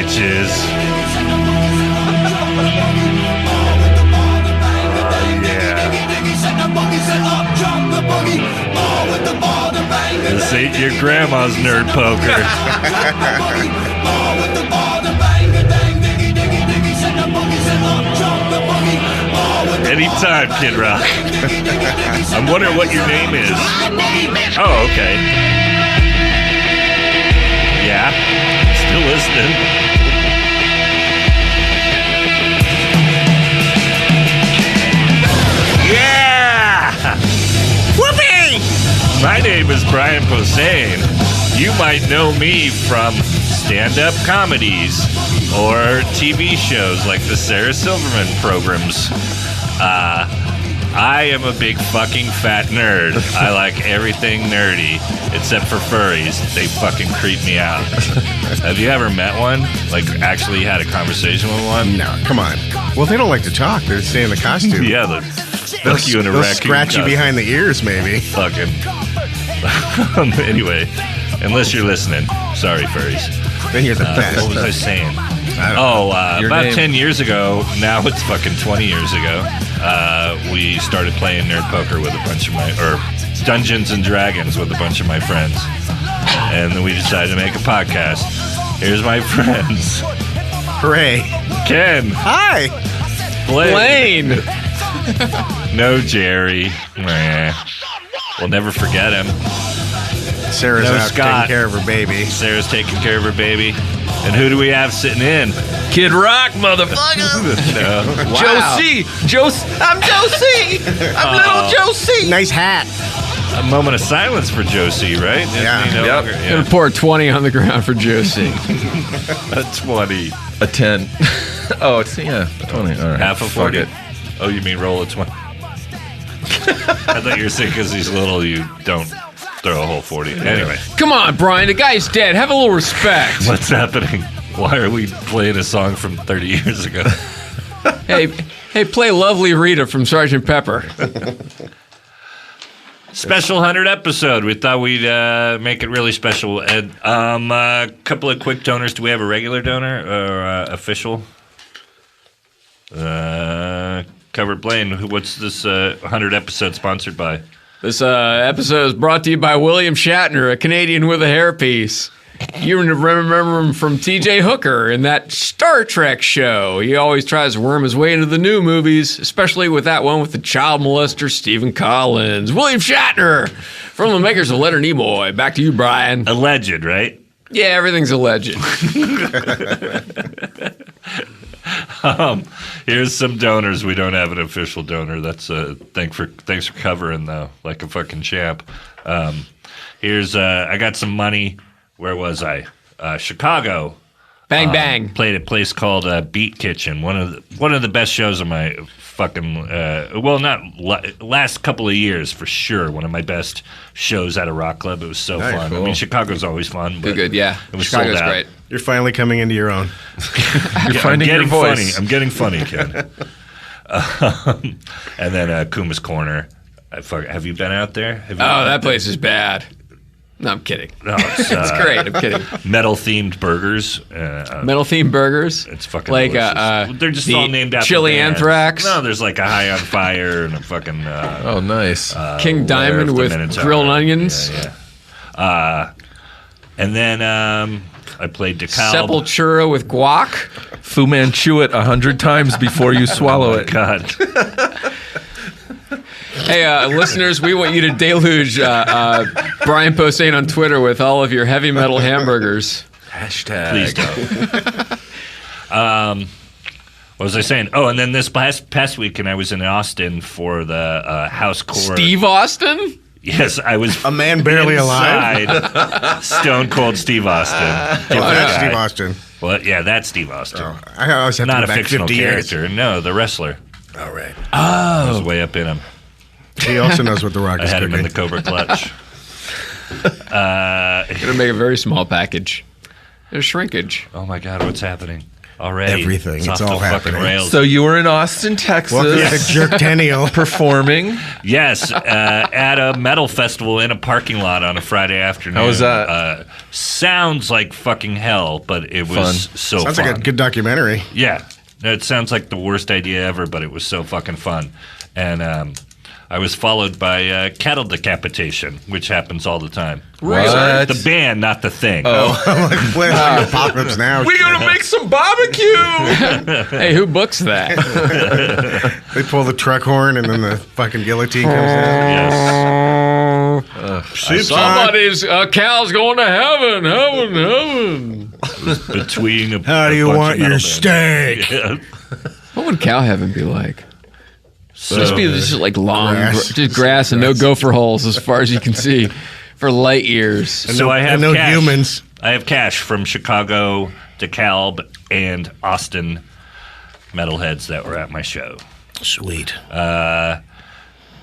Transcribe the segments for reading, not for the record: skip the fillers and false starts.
bitches. This ain't your grandma's nerd poker. Anytime, Kid Rock. I'm wondering what your name is. Oh, okay. Yeah. Still listening. Yeah! Whoopee! My name is Brian Posehn. You might know me from stand-up comedies or TV shows like the Sarah Silverman programs. I am a big fucking fat nerd. I like everything nerdy, except for furries. They fucking creep me out. Have you ever met one? Like, actually had a conversation with one? No, come on. Well, they don't like to talk. They stay in the costume. Yeah, they'll you in a they'll raccoon scratch you costume. behind the ears, maybe. Fucking. Anyway, unless you're listening. Sorry, furries. Then you're the best. What was I saying? I About 10 years ago, now it's fucking 20 years ago, we started playing nerd poker with a bunch of or Dungeons and Dragons with a bunch of my friends. And then we decided to make a podcast. Here's my friends. Hooray. Ken. Hi. Blaine. No Jerry. Nah. We'll never forget him. Sarah's No out Scott. taking care of her baby. Sarah's taking care of her baby. And who do we have sitting in? Kid Rock, motherfucker. No. Wow. I'm Josie. I'm little Josie. Nice hat. A moment of silence for Josie, right? Isn't Yeah. he no Yep. longer- I'm gonna pour 20 on the ground for Josie. A 20. A 10. Oh, it's, yeah, 20. All right. Half a Fuck 40. it. Oh, you mean roll a 20? I thought you were saying because he's little, you don't throw a whole 40. Anyway, Come on, Brian. The guy's dead. Have a little respect. what's happening? Why are we playing a song from 30 years ago? Hey, play Lovely Rita from Sgt. Pepper. Special 100 episode. We thought we'd make it really special. And a couple of quick donors. Do we have a regular donor or official? Covered Blaine. What's this 100 episode sponsored by? This episode is brought to you by William Shatner, a Canadian with a hairpiece. You remember him from T.J. Hooker in that Star Trek show. He always tries to worm his way into the new movies, especially with that one with the child molester Stephen Collins. William Shatner from the makers of Leonard Nimoy. Back to you, Brian. A legend, right? Yeah, everything's a legend. Here's some donors. We don't have an official donor. That's thanks for covering though, like a fucking champ. Here's I got some money. Where was I? Chicago. Bang, bang. Played at a place called Beat Kitchen. One of the best shows of my fucking last couple of years for sure. One of my best shows at a rock club. It was so Nice, fun. cool. I mean, Chicago's always fun. But Good, yeah. It was Chicago's sold out. great. You're finally coming into your own. You're finding your voice. Funny. I'm getting funny, Ken. And then Kuma's Corner. Have you been out there? Have you Oh, that place is bad. No, I'm kidding. No, it's, It's great. I'm kidding. metal-themed burgers. Metal-themed burgers. It's fucking like delicious. They're just the all named after Chili bands. Anthrax. No, there's like a High on Fire and a fucking Oh, nice. King Lair Diamond of the with Minotaur. grilled onions. Yeah. And then I played DeKalb. Sepultura with guac. Fu Manchu it 100 times before you swallow it. God. Hey, listeners, we want you to deluge Brian Posehn on Twitter with all of your heavy metal hamburgers. Hashtag. Please don't. What was I saying? Oh, and then this past weekend I was in Austin for the House Core. Steve Austin? Yes, I was A man barely alive. inside Stone Cold Steve Austin. Oh, that's Steve Austin. Well, yeah, that's Steve Austin. Oh, I always have to Not go a back fictional 50 years. character. No, the wrestler. All right. I was way up in him. He also knows what the Rock I is had him in cooking. the Cobra Clutch. Gonna make a very small package. There's shrinkage. Oh my God, what's happening? already. Everything. It's It's off all the fucking happening. rails. So you were in Austin, Texas, Welcome to Jerktennial. performing. Yes, at a metal festival in a parking lot on a Friday afternoon. How was that? Sounds like fucking hell, but it was Fun. so Sounds fun. like a good documentary. Yeah, it sounds like the worst idea ever, but it was so fucking fun. And I was followed by cattle decapitation, which happens all the time. What? The band, not the thing. I'm like, playing like Apocalypse Now. We're gonna make some barbecue. Hey, who books that? They pull the truck horn and then the fucking guillotine comes out. Yes. Sheep's time. Somebody's cow's going to heaven, heaven. Between a How do you bunch want of your metal steak? bands. What would cow heaven be like? So, Just be just like long, Grass. just grass and no gopher holes as far as you can see for light years. so I have and no cash. humans. I have cash from Chicago, DeKalb, and Austin metalheads that were at my show. Sweet.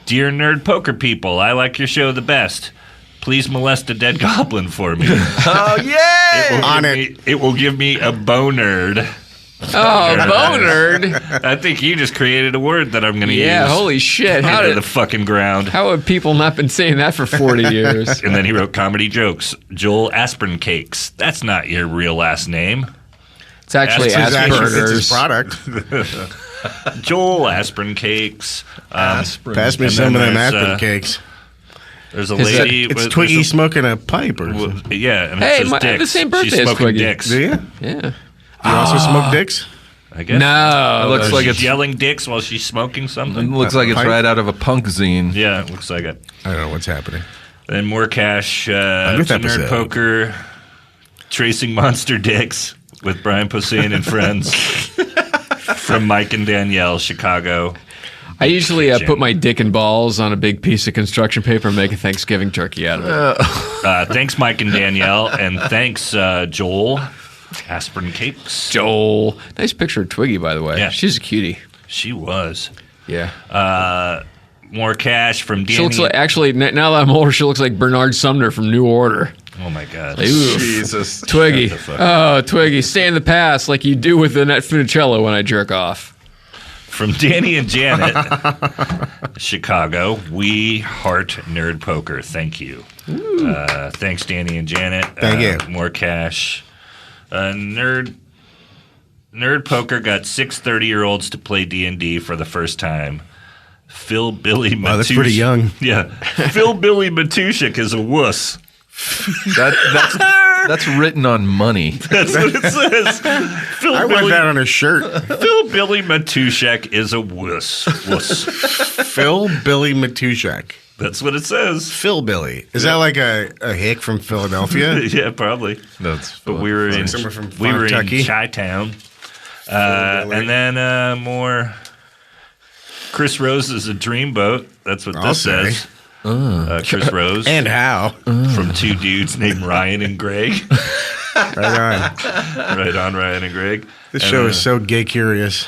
Dear Nerd Poker people, I like your show the best. Please molest a dead goblin for me. Oh yeah! On It will give me a bonerd. Oh, bonerd. I think you just created a word that I'm going to use. Yeah, holy shit. How Into did the fucking ground. how have people not been saying that for 40 years? And then he wrote comedy jokes. Joel Aspirin Cakes. That's not your real last name. It's actually That's It's his Asperger's. product. Joel Aspirin Cakes. Aspirin. Pass me And some of then them there's, aspirin cakes. There's a Is that- lady. It's with- Twiggy there's smoking a pipe or a- something. Yeah. And Hey, it says I have dicks. the same birthday She's as smoking Twiggy. dicks. Do you? Yeah. You also smoke dicks? I guess. No. It looks like She's it's yelling dicks while she's smoking it something. looks like it's Pipe? right out of a punk zine. Yeah, it looks like it. I don't know what's happening. Then more cash. Good To Nerd episode. Poker. Tracing Monster Dicks with Brian Posehn and friends. From Mike and Danielle, Chicago. I usually put my dick and balls on a big piece of construction paper and make a Thanksgiving turkey out of it. Thanks, Mike and Danielle. And thanks, Joel. Aspirin Cakes. Joel. Nice picture of Twiggy, by the way. Yeah. She's a cutie. She was. Yeah. More cash from Danny. She looks like, actually, now that I'm older, she looks like Bernard Sumner from New Order. Oh, my God. Oof. Jesus. Twiggy. Shut the fuck Oh, Twiggy. Stay in the past like you do with Annette Funicello when I jerk off. From Danny and Janet, Chicago. We heart Nerd Poker. Thank you. Thanks, Danny and Janet. Thank you. More cash. Nerd Poker got 6 30-year-olds to play D&D for the first time. Phil Billy Matushik. Wow, that's pretty young. Yeah. Phil Billy Matushik is a wuss. That's written on money. That's what it says. Phil I want Billy, that on a shirt. Phil Billy Matushik is a wuss. Wuss. Phil Billy Matushak. That's what it says. Phil Billy. Is that like a hick from Philadelphia? Yeah, probably. That's But we were in Somewhere from we were in Kentucky. Chi-Town. And then more Chris Rose is a dreamboat. That's what I'll this say. says. Chris Rose And how? from 2 dudes named Ryan and Greg. Right on. Right on, Ryan and Greg. This And, show is so gay curious.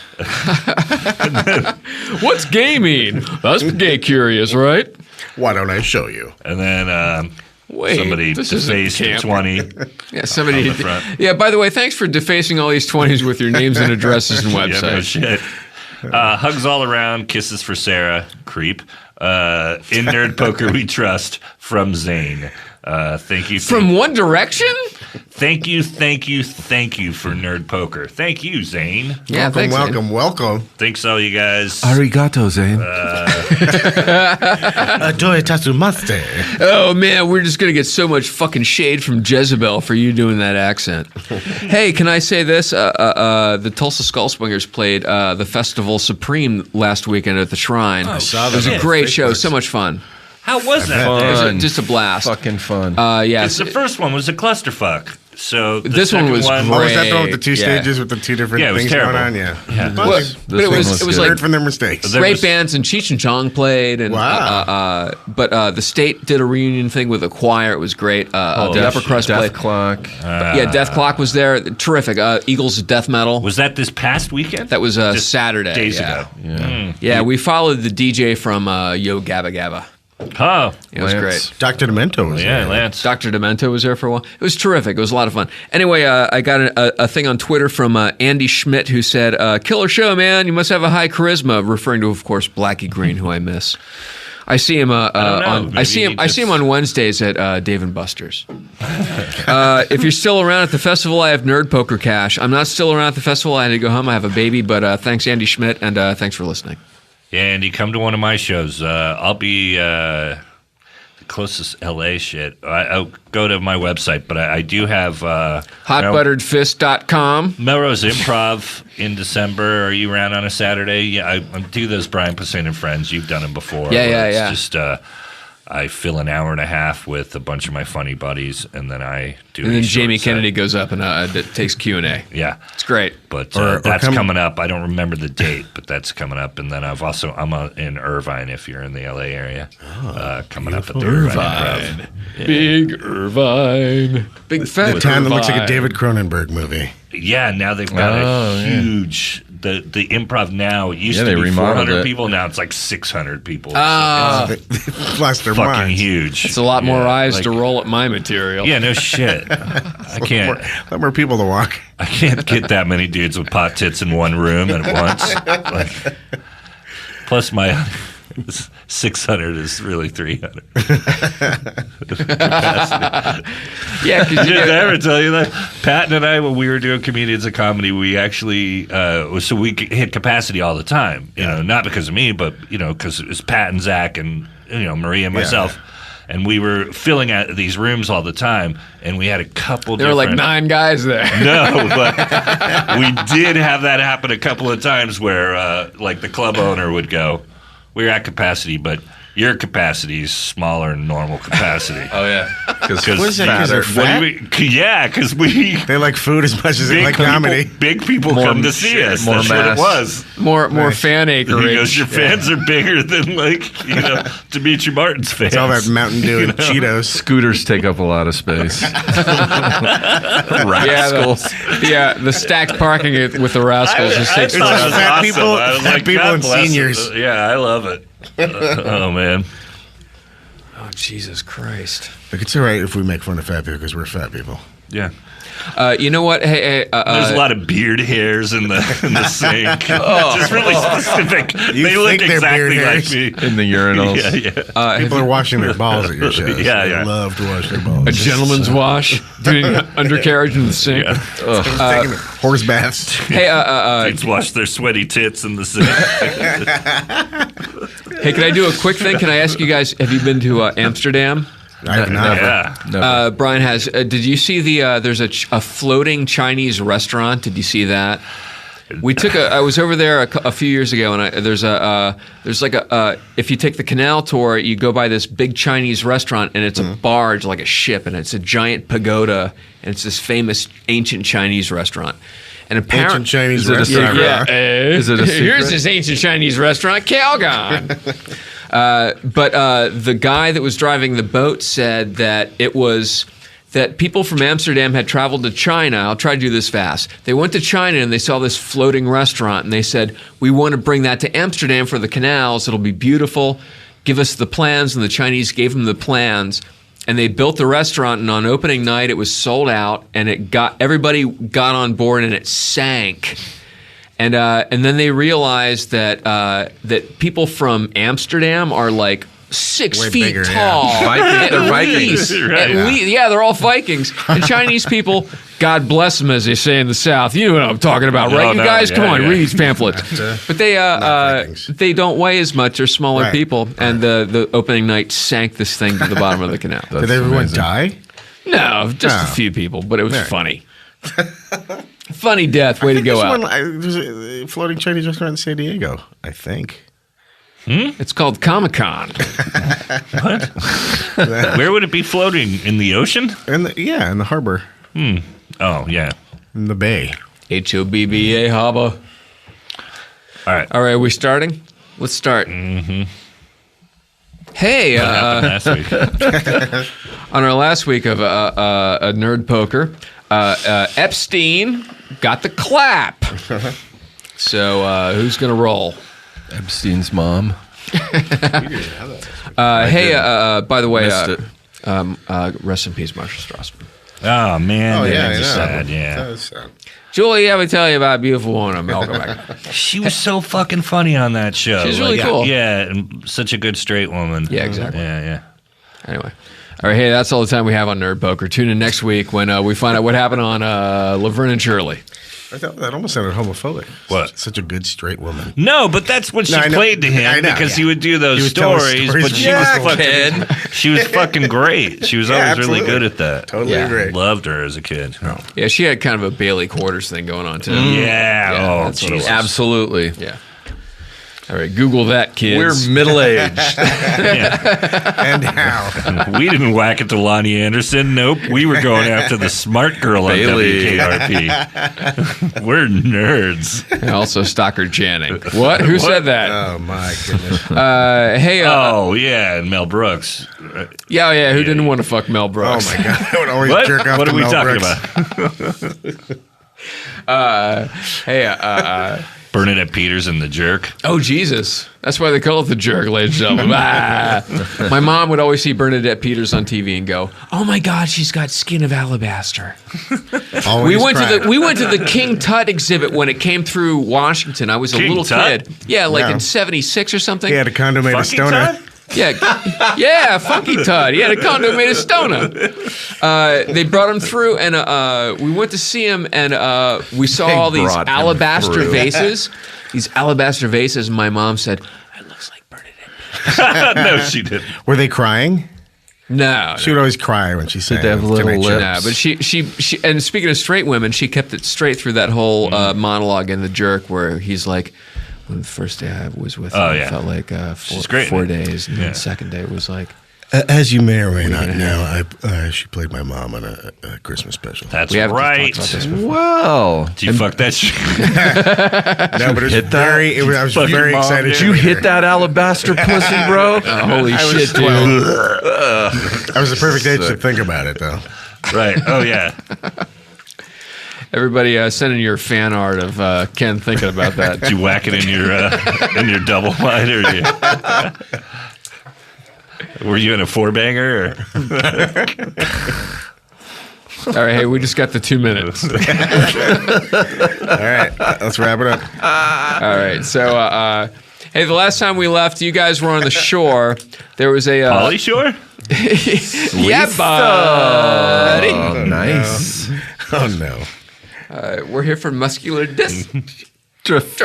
What's gay mean? That's gay curious, right? Why don't I show you? And then Wait, somebody this isn't defaced camp. 20. Yeah, somebody. On the front. Yeah, by the way, thanks for defacing all these 20s with your names and addresses and Yeah, no websites. shit. Hugs all around, kisses for Sarah, creep. In Nerd Poker We Trust from Zane. Thank you. From One Direction? Thank you for Nerd Poker. Thank you, Zane. Yeah, welcome, thanks. man. welcome. Thanks all you guys. Arigato, Zane. Toyotatsumaste. Oh man, we're just gonna get so much fucking shade from Jezebel for you doing that accent. Hey, can I say this? The Tulsa Skull Swingers played the Festival Supreme last weekend at the Shrine. I saw It was that. a great Facebooks. show, so much fun. How was that? bet. It was Fun. just a blast. Fucking fun. Yes, The first one was a clusterfuck. So the This one second was Oh, was that the one with the two Yeah. stages with the two different Yeah, it was things terrible. going on? Yeah. Yeah. But Well, they but it one was was it was good. like learned from their mistakes. There great was- bands, and Cheech and Chong played, and Wow. but the state did a reunion thing with a choir. It was great. The Upper Crust Death played. Clock. Yeah, Death Clock was there. Terrific. Eagles of Death Metal. Was that this past weekend? That was Just Saturday. days yeah. ago. Yeah, we followed the DJ from Yo Gabba Gabba. Oh, It was Lance. great. Dr. Demento was yeah, there. Lance. Dr. Demento was there for a while. It was terrific. It was a lot of fun. Anyway, I got a thing on Twitter from Andy Schmidt who said, "Killer show, man. You must have a high charisma," referring to, of course, Blackie Green, who I miss. I see him. I see him on Wednesdays at Dave and Buster's. If you're still around at the festival, I have Nerd Poker Cash. I'm not still around at the festival. I had to go home. I have a baby, but thanks, Andy Schmidt, and thanks for listening. Yeah, Andy, come to one of my shows. I'll be the closest LA shit. I'll go to my website, but I do have Hotbutteredfist.com. Melrose Improv in December. Are you around on a Saturday? Yeah, I do those Brian Posehn and Friends. You've done them before. Yeah. It's just I fill an hour and a half with a bunch of my funny buddies, and then I do. And then a short Jamie set. Kennedy goes up and takes Q&A. Yeah, It's great. but Or that's come- coming up. I don't remember the date, but that's coming up. And then I'm in Irvine if you're in the LA area. Coming up at the Irvine. Improv. Big Irvine. Big fat The town that looks like a Irvine. David Cronenberg movie. Yeah, now they've got Oh, a yeah. huge. The improv now used Yeah, to they be remodeled 400 it. people. Now it's like 600 people. They lost their Fucking minds. huge. It's a lot more Yeah, eyes like- to roll at my material. Yeah, no shit. I can't. A lot more people to walk. I can't get that many dudes with pot tits in one room at once. Like, plus my 600 is really 300. Yeah, because Did I ever tell you that? Patton and I, when we were doing Comedians of Comedy, we actually, so we hit capacity all the time. You know, not because of me, but, because it was Pat and Zach and, Maria and myself. And we were filling out these rooms all the time, and we had a couple there were like different- 9 guys there. No, but we did have that happen a couple of times where, like, the club owner would go, "We're at capacity, but your capacity is smaller than normal capacity." Oh yeah, because What is that, 'cause they're fat? Yeah, because we They like food as much as they like comedy. Big people More come to see us. more That's what mass. it was. More fan He goes, acreage. "Your fans are bigger than Dimitri Martin's fans." It's all that Mountain Dew and Cheetos. scooters take up a lot of space. Rascals. The stacked parking with the Rascals just takes I thought it forever. was Fat awesome. people- I was fat like, people God and bless seniors. them. Yeah, I love it. Oh man. Oh, Jesus Christ. Like, it's all right if we make fun of fat people because we're fat people. Yeah. You know what? Hey, There's a lot of beard hairs in the sink. Just really specific. They look think they're beard exactly like hairs? me. In the urinals. Yeah. People are washing their balls at your shows. Yeah, They yeah. love to wash their balls. a gentleman's wash, doing undercarriage in the sink. Taking horse baths. Hey, Dudes wash their sweaty tits in the sink. hey, can I do a quick thing? Can I ask you guys, have you been to Amsterdam? I have not. Yeah. Never. Brian has. Did you see there's a floating Chinese restaurant? Did you see that? We took I was over there a few years ago, and there's like if you take the canal tour, you go by this big Chinese restaurant, and it's a barge like a ship, and it's a giant pagoda, and it's this famous ancient Chinese restaurant. And apparently, Ancient Chinese Is it a restaurant. secret? Is it a secret? Here's this ancient Chinese restaurant, Calgon. But the guy that was driving the boat said that it was that people from Amsterdam had traveled to China. I'll try to do this fast. They went to China and they saw this floating restaurant, and they said, "We want to bring that to Amsterdam for the canals. It'll be beautiful. Give us the plans." And the Chinese gave them the plans. And they built the restaurant, and on opening night, it was sold out, and everybody got on board, and it sank. And then they realized that people from Amsterdam are like 6 Way feet bigger, yeah. tall. Vikings. They're At Vikings. least. Right. Yeah, they're all Vikings. And Chinese people, God bless them, as they say in the South. You know what I'm talking about, right? No, You no, guys, come yeah, on, yeah. read these pamphlets. But Vikings. they don't weigh as much. They're smaller Right. people. And the opening night sank this thing to the bottom of the canal. Did everyone amazing. die? No, just a Oh. few people, but it was Right. funny. Funny death. Way to go out. There's a floating Chinese restaurant in San Diego, I think. It's called Comic-Con. Where would it be floating? In the ocean? In the harbor, Oh, yeah. in the bay. HOBBA Haba. All right. All right, are we starting? Let's start. Mm-hmm. Hey, Last week. on our last week of a Nerd Poker, Epstein got the clap. So who's going to roll? Epstein's mom. Hey, by the way, Missed it. rest in peace, Marshall Strassman. Oh man, Oh, yeah, that's I know. sad. That Yeah, was sad. Julie, let me tell you about a beautiful woman, Malcolm X. she was so fucking funny on that show. She's really cool. Yeah, and such a good straight woman. Yeah, exactly. Yeah. Anyway. All right, hey, that's all the time we have on Nerd Poker. Tune in next week when we find out what happened on Laverne and Shirley. I thought that almost sounded homophobic. What? Such a good straight woman. No, but that's what she No, I know. played to I him know, because yeah. he would do He those would tell us stories. stories But of she was Jack, fucking, she was fucking great. She was Yeah, always really absolutely. good at that. Totally Yeah. agree. Loved her as a kid. Yeah, she had kind of a Bailey Quarters thing going on, too. Yeah. Oh, that's what it was. Jesus. Absolutely. Yeah. All right, Google that, kids. We're middle-aged. And how? We didn't whack it to Lonnie Anderson. Nope. We were going after the smart girl on Bailey. WKRP. We're nerds. And also Stockard Channing. What? Who said that? Oh, my goodness. Hey, Oh, yeah, and Mel Brooks. yeah, who didn't want to fuck Mel Oh, Brooks? my God. I would always What? jerk off What to are we Mel talking Brooks. about? Hey, Bernadette Peters and the Jerk. oh, Jesus. That's why they call it the jerk, ladies and gentlemen. Ah. My mom would always see Bernadette Peters on TV and go, oh, my God, she's got skin of alabaster. Always We went cry. to the King Tut exhibit when it came through Washington. I was a King little Tut? kid. Yeah, like Yeah. in 76 or something. He had a condo made of Funky stoner. Todd? Yeah, Funky Tut. He had a condo made of stona. They brought him through, and we went to see him, and we saw They all these brought him alabaster through. vases. These alabaster vases, and my mom said, "It looks like Bernadette." No, she didn't. Were they crying? No, She would always cry when she sang. they have little Tonight Show. lips? no, but she. And speaking of straight women, she kept it straight through that whole monologue in The Jerk, where he's like, "When the first day I was with her, Oh, it yeah. felt like She's great, 4 man. days, and then Yeah. the second day was like." As you may or may not know, she played my mom on a Christmas special. That's We haven't right. talked about this Wow. Did you fuck that shit? No, but it was hit that? very. I was Fucking very mom, excited. dude. Did you hit that alabaster pussy, bro? Holy I was shit, dude! 12. I was the perfect age to think about it, though. Right. Oh, yeah. Everybody, send in your fan art of Ken thinking about that. Did you whack it in your double wide, or were you in a four banger? All right, hey, we just got the 2 minutes. All right, let's wrap it up. All right, so hey, the last time we left, you guys were on the shore. There was a Polly Shore? yeah, buddy. Oh, nice. Oh no. We're here for muscular dystrophy. Trophy.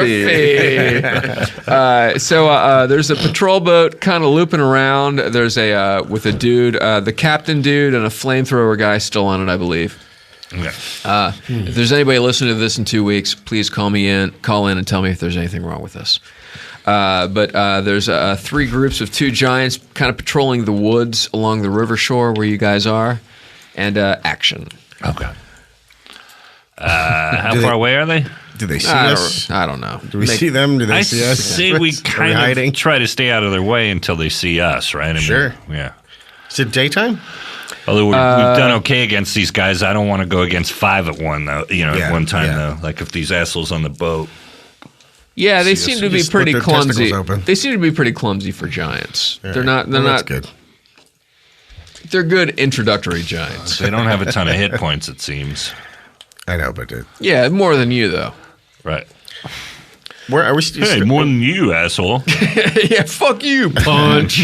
So there's a patrol boat kind of looping around. There's a with a dude, the captain dude, and a flamethrower guy still on it, I believe. Okay. If there's anybody listening to this in 2 weeks, please call in and tell me if there's anything wrong with this. But there's 3 groups of 2 giants kind of patrolling the woods along the river shore where you guys are, and action. Okay. How far away are they? Do they see I us? don't know. Do we see them? Do they I see us? say we Are kind hiding? of try to stay out of their way until they see us, right? I mean, Sure. Yeah. Is it daytime? Although we've done okay against these guys, I don't want to go against 5 at one though. Yeah, at one time yeah. though. Like if these assholes on the boat. Yeah, they See seem us. to be Just pretty split their clumsy. testicles open. They seem to be pretty clumsy for giants. They're not. They're Well, not. That's good. They're good introductory giants. They don't have a ton of hit points, it seems. I know, but Yeah, more than you though. Right. where are we? Hey, more than you, asshole. Yeah, fuck you, punch.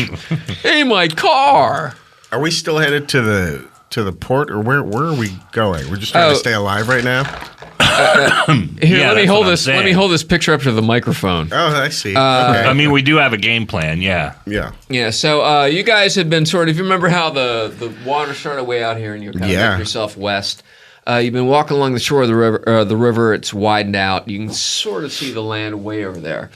Hey, my car. Are we still headed to the port, or where are we going? We're just trying Oh. to stay alive right now. Here, Yeah, let me that's hold what I'm this. Let me saying. hold this picture up to the microphone. Oh, I see. Okay. I mean, we do have a game plan, yeah. Yeah. Yeah, so you guys had been sort of. You remember how the water started way out here, and you're kind of Yeah. making yourself west. You've been walking along the shore of the river. The river, it's widened out. You can sort of see the land way over there.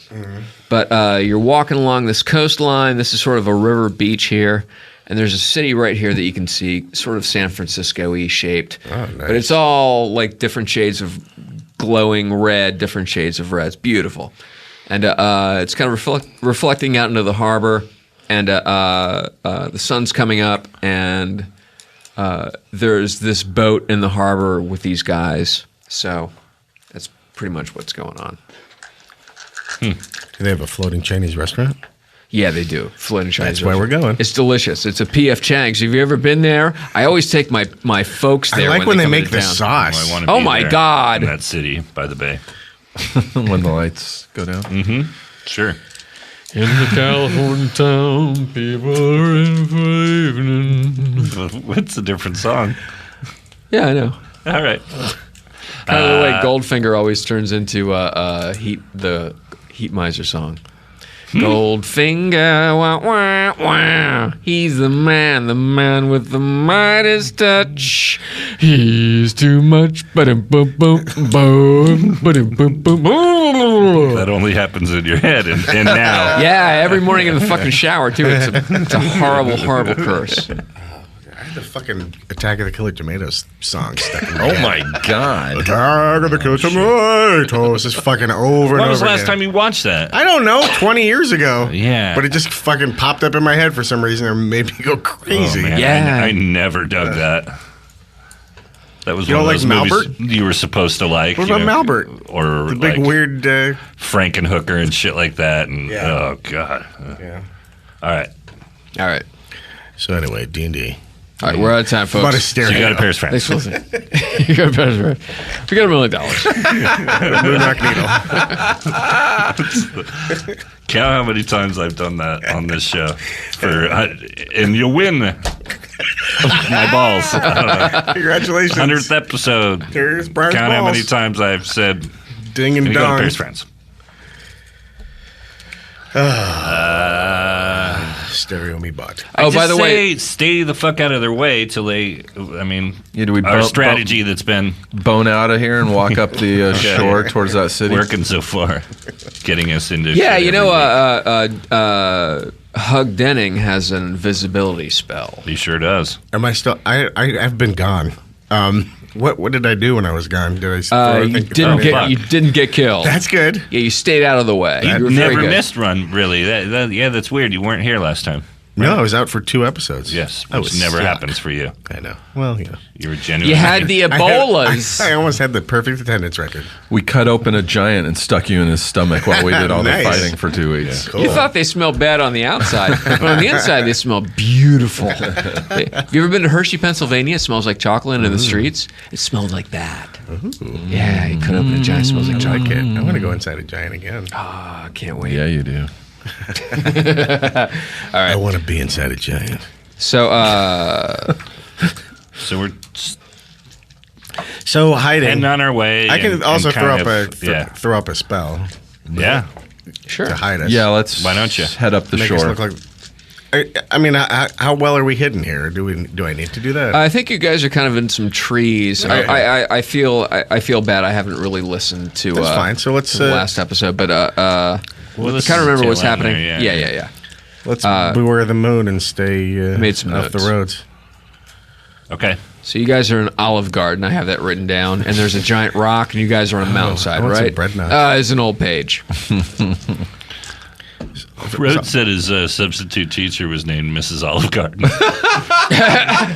But you're walking along this coastline. This is sort of a river beach here. And there's a city right here that you can see, sort of San Francisco-y shaped. Oh, nice. But it's all like different shades of glowing red, different shades of red. It's beautiful. And it's kind of reflecting out into the harbor. And the sun's coming up, and there's this boat in the harbor with these guys. So that's pretty much what's going on. Do they have a floating Chinese restaurant? Yeah, they do. Filet and Chinese. That's why we're going. It's delicious. It's a P.F. Chang's. Have you ever been there? I always take my folks there. I like when they come make into the town. sauce. I want to Oh be my there God. in that city by the bay. When the lights go down. Sure. In the California town, people are in for the evening. What's a different song? Yeah, I know. All right. Kind of the way Goldfinger always turns into the Heat Miser song. Goldfinger, wah, wah, wah. He's the man with the Midas touch. He's too much. Ba-dum, boom, boom, boom, ba-dum, boom, boom, boom. That only happens in your head and now. Yeah, every morning in the fucking shower too. It's a horrible, horrible curse. I had the fucking Attack of the Killer Tomatoes song stuck in my Oh head. my God. Attack of the Killer Tomatoes. Just fucking over and When was the over last again. time you watched that? I don't know, 20 years ago. Yeah. But it just fucking popped up in my head for some reason and made me go crazy. Oh, man. Yeah. I never dug that. That was You one don't of those like movies you were supposed to like. What you about know, Malbert? Or The big like weird... Frankenhooker and shit like that. And Yeah. oh god. yeah. All right. All right. So anyway, D&D. All right, we're out of time, folks. About a So stereo. you got a Paris Thanks France. for listening. You got a better. We got $1 million. Moonrock Needle. Count how many times I've done that on this show. And you'll win my balls. Congratulations. 100th episode. Here's Brian's Count how balls. many times I've said, Ding and you go to dong. Paris France. Stereo me butt. Oh, by the way, stay the fuck out of their way till they. I mean, Yeah, do we our bump- strategy that's been Bone out of here and walk up the shore towards that city. working so far, getting us into. yeah, shit you know, every week. Hug Denning has an invisibility spell. He sure does. Am I still... I've been gone. What did I do when I was gone? Did I throw You anything- didn't fuck. you didn't get killed. That's good. Yeah, you stayed out of the way. You were very never good. missed run, really. Yeah, that's weird. You weren't here last time. No, I was out for 2 episodes. Yes, I which was never stuck. happens for you. I know. Well, yeah. You were genuine. You had the Ebolas. I almost had the perfect attendance record. We cut open a giant and stuck you in his stomach while we did all Nice. the fighting for 2 weeks. Cool. You thought they smelled bad on the outside, but on the inside they smell beautiful. Have you ever been to Hershey, Pennsylvania? It smells like chocolate in the streets. It smelled like that. Yeah, you cut open a giant. It smells like I chocolate. like it. I'm going to go inside a giant again. I can't wait. Yeah, you do. I want to be inside a giant. So, So we're So hiding. heading on our way. I can and- also and throw kind up of- throw up a spell yeah. sure. to hide us. Yeah, let's Why don't you? head up the Make us shore. look like. I mean, how well are we hidden here? Do I need to do that? I think you guys are kind of in some trees. Right. I feel bad. I haven't really listened to. That's fine. So let's to the last episode, but Well, this kind is of remember tail what's end happening. there, Yeah. let's beware the moon and stay made some off the notes. roads. Okay. So you guys are in Olive Garden. I have that written down, and there's a giant rock, and you guys are on a mountainside, I want some right? bread nuts. It's an old page. Rhodes said his substitute teacher was named Mrs. Olive Garden.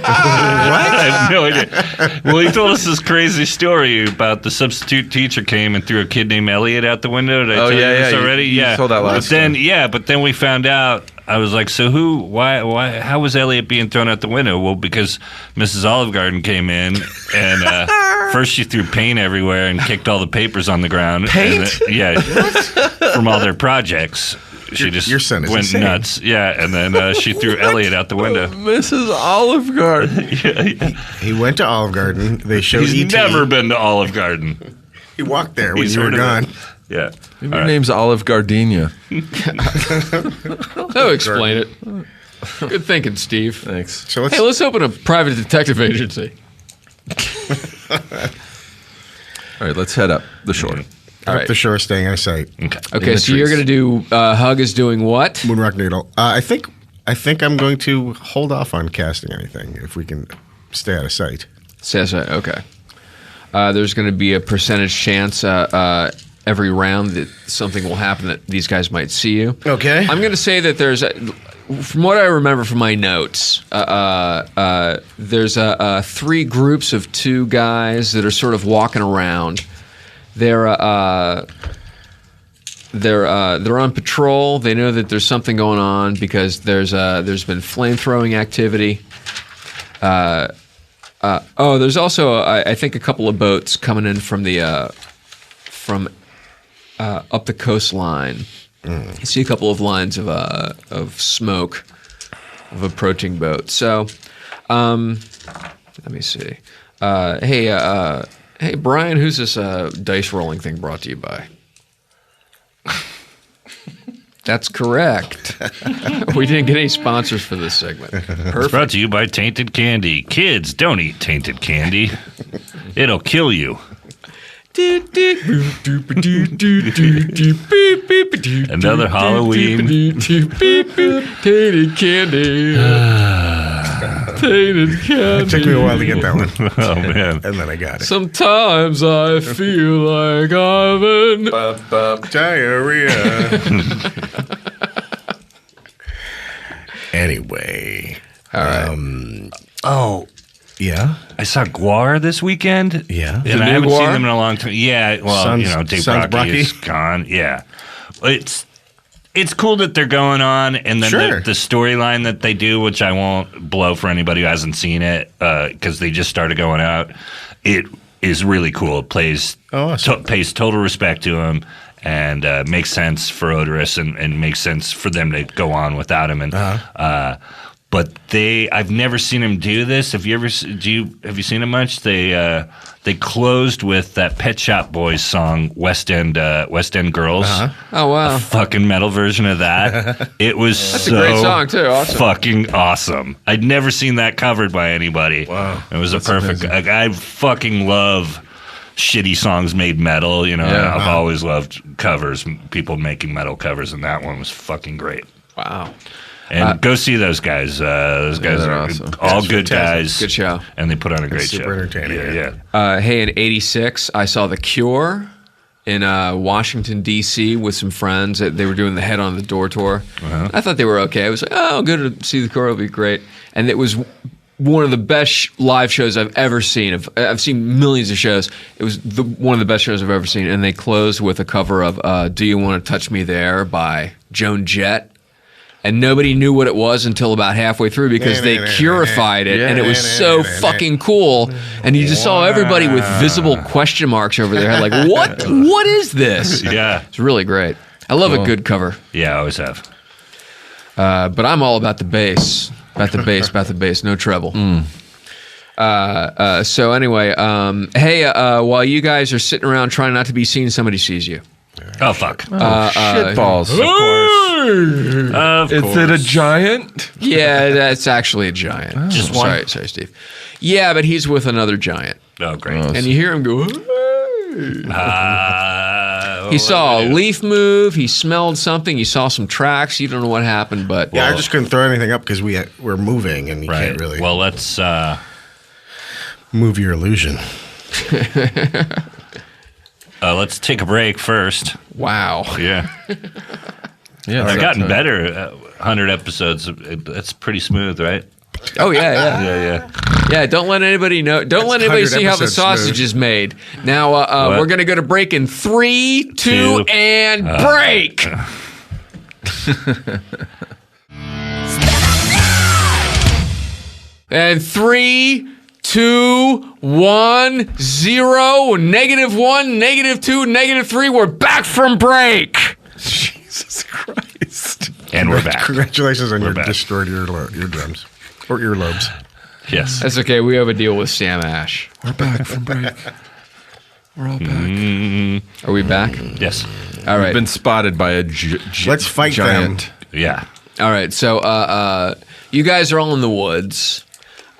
I have no idea. Well, he told us this crazy story about the substitute teacher came and threw a kid named Elliot out the window. Did I Oh, tell yeah, you this yeah, you- already? you told that last but then, time. but then we found out. I was like, so why, how was Elliot being thrown out the window? Well, because Mrs. Olive Garden came in and first she threw paint everywhere and kicked all the papers on the ground. Paint? And, yeah, from all their projects. She just your son is went insane. nuts. Yeah, and then she threw Elliot out the window. Mrs. Olive Garden. He went to Olive Garden. They showed He's E.T. never been to Olive Garden. He walked there when He's you were heard of gone. it. Yeah. Maybe your name's Olive Gardenia. Oh, explain it. Good thinking, Steve. Thanks. So let's. Hey, let's open a private detective agency. All right, let's head up the shore. Up right. the shore, staying out of sight. Okay, the so you're trees. going to do Hug is doing what? Moonrock Noodle. I think I'm going to hold off on casting anything if we can stay out of sight. Says okay. There's going to be a percentage chance every round that something will happen that these guys might see you. Okay. I'm going to say that there's, from what I remember from my notes, there's 3 groups of 2 guys that are sort of walking around. They're they're on patrol. They know that there's something going on because there's been flame throwing activity. There's also I think a couple of boats coming in from the up the coastline. You see a couple of lines of smoke of approaching boats. So, let me see. Hey, Brian, who's this dice rolling thing brought to you by? That's correct. We didn't get any sponsors for this segment. It's brought to you by Tainted Candy. Kids, don't eat tainted candy. It'll kill you. Another Halloween. Tainted candy. Tainted candy. It took me a while to get that one. Oh, man. And then I got it. Sometimes I feel like I'm in Diarrhea. Anyway. All right. Oh, Yeah? I saw Guar this weekend. Yeah. And I new haven't Guar? seen them in a long time. Yeah, well, Dave Sons Brocky is gone. Yeah. It's cool that they're going on, and then Sure. the storyline that they do, which I won't blow for anybody who hasn't seen it, because they just started going out. It is really cool. It pays total respect to him, and makes sense for Odorous, and makes sense for them to go on without him. And but I've never seen him do this. Have you seen him much? They closed with that Pet Shop Boys song, West End Girls. Oh, wow. A fucking metal version of that. It was That's a great song, too. Awesome. Fucking awesome. I'd never seen that covered by anybody. Wow. It was a perfect. I fucking love shitty songs made metal. You know, I've always loved covers, people making metal covers, and that one was fucking great. Wow. And go see those guys. Those guys they're are awesome. all That's good fantastic. guys. Good show. And they put on a great show. super entertaining, Yeah. Hey, in '86, I saw The Cure in Washington, D.C. with some friends. They were doing the Head on the Door tour. I thought they were okay. I was like, oh, good to see The Cure. It'll be great. And it was one of the best live shows I've ever seen. I've seen millions of shows. It was one of the best shows I've ever seen. And they closed with a cover of Do You Want to Touch Me There by Joan Jett. And nobody knew what it was until about halfway through because they curified it, and it was so fucking cool. And you just saw everybody with visible question marks over their head, like, what is this? Yeah. It's really great. I love a good cover. Yeah, I always have. But I'm all about the bass. About the bass, no treble. So anyway, hey, while you guys are sitting around trying not to be seen, somebody sees you. Oh, fuck. Shitballs. Of course. Is it a giant? Yeah, that's actually a giant. Just one? Sorry, Steve. Yeah, but he's with another giant. Oh, great. And you hear him go, "Hey." He saw a leaf move. He smelled something. He saw some tracks. You don't know what happened, but Yeah, I just couldn't throw anything up because we're moving and you can't really Well, let's move your illusion. let's take a break first. wow. Yeah. Yeah, It's gotten better. 100 episodes. That's pretty smooth, right? Oh yeah. Yeah, don't let anybody know. Don't let anybody 100 see how the episodes sausage smooth. is made. Now we're going to go to break in 3, 2, Two. and break. And 3, 2, 1, 0, -1, -2, -3. We're back from break. Jesus Christ. And we're back. Congratulations on your back. destroyed eardrums or earlobes. Yes. That's okay. We have a deal with Sam Ash. We're back from break. We're all back. Are we back? Yes. All right. We've been spotted by a Let's fight giant. Yeah. All right. So you guys are all in the woods.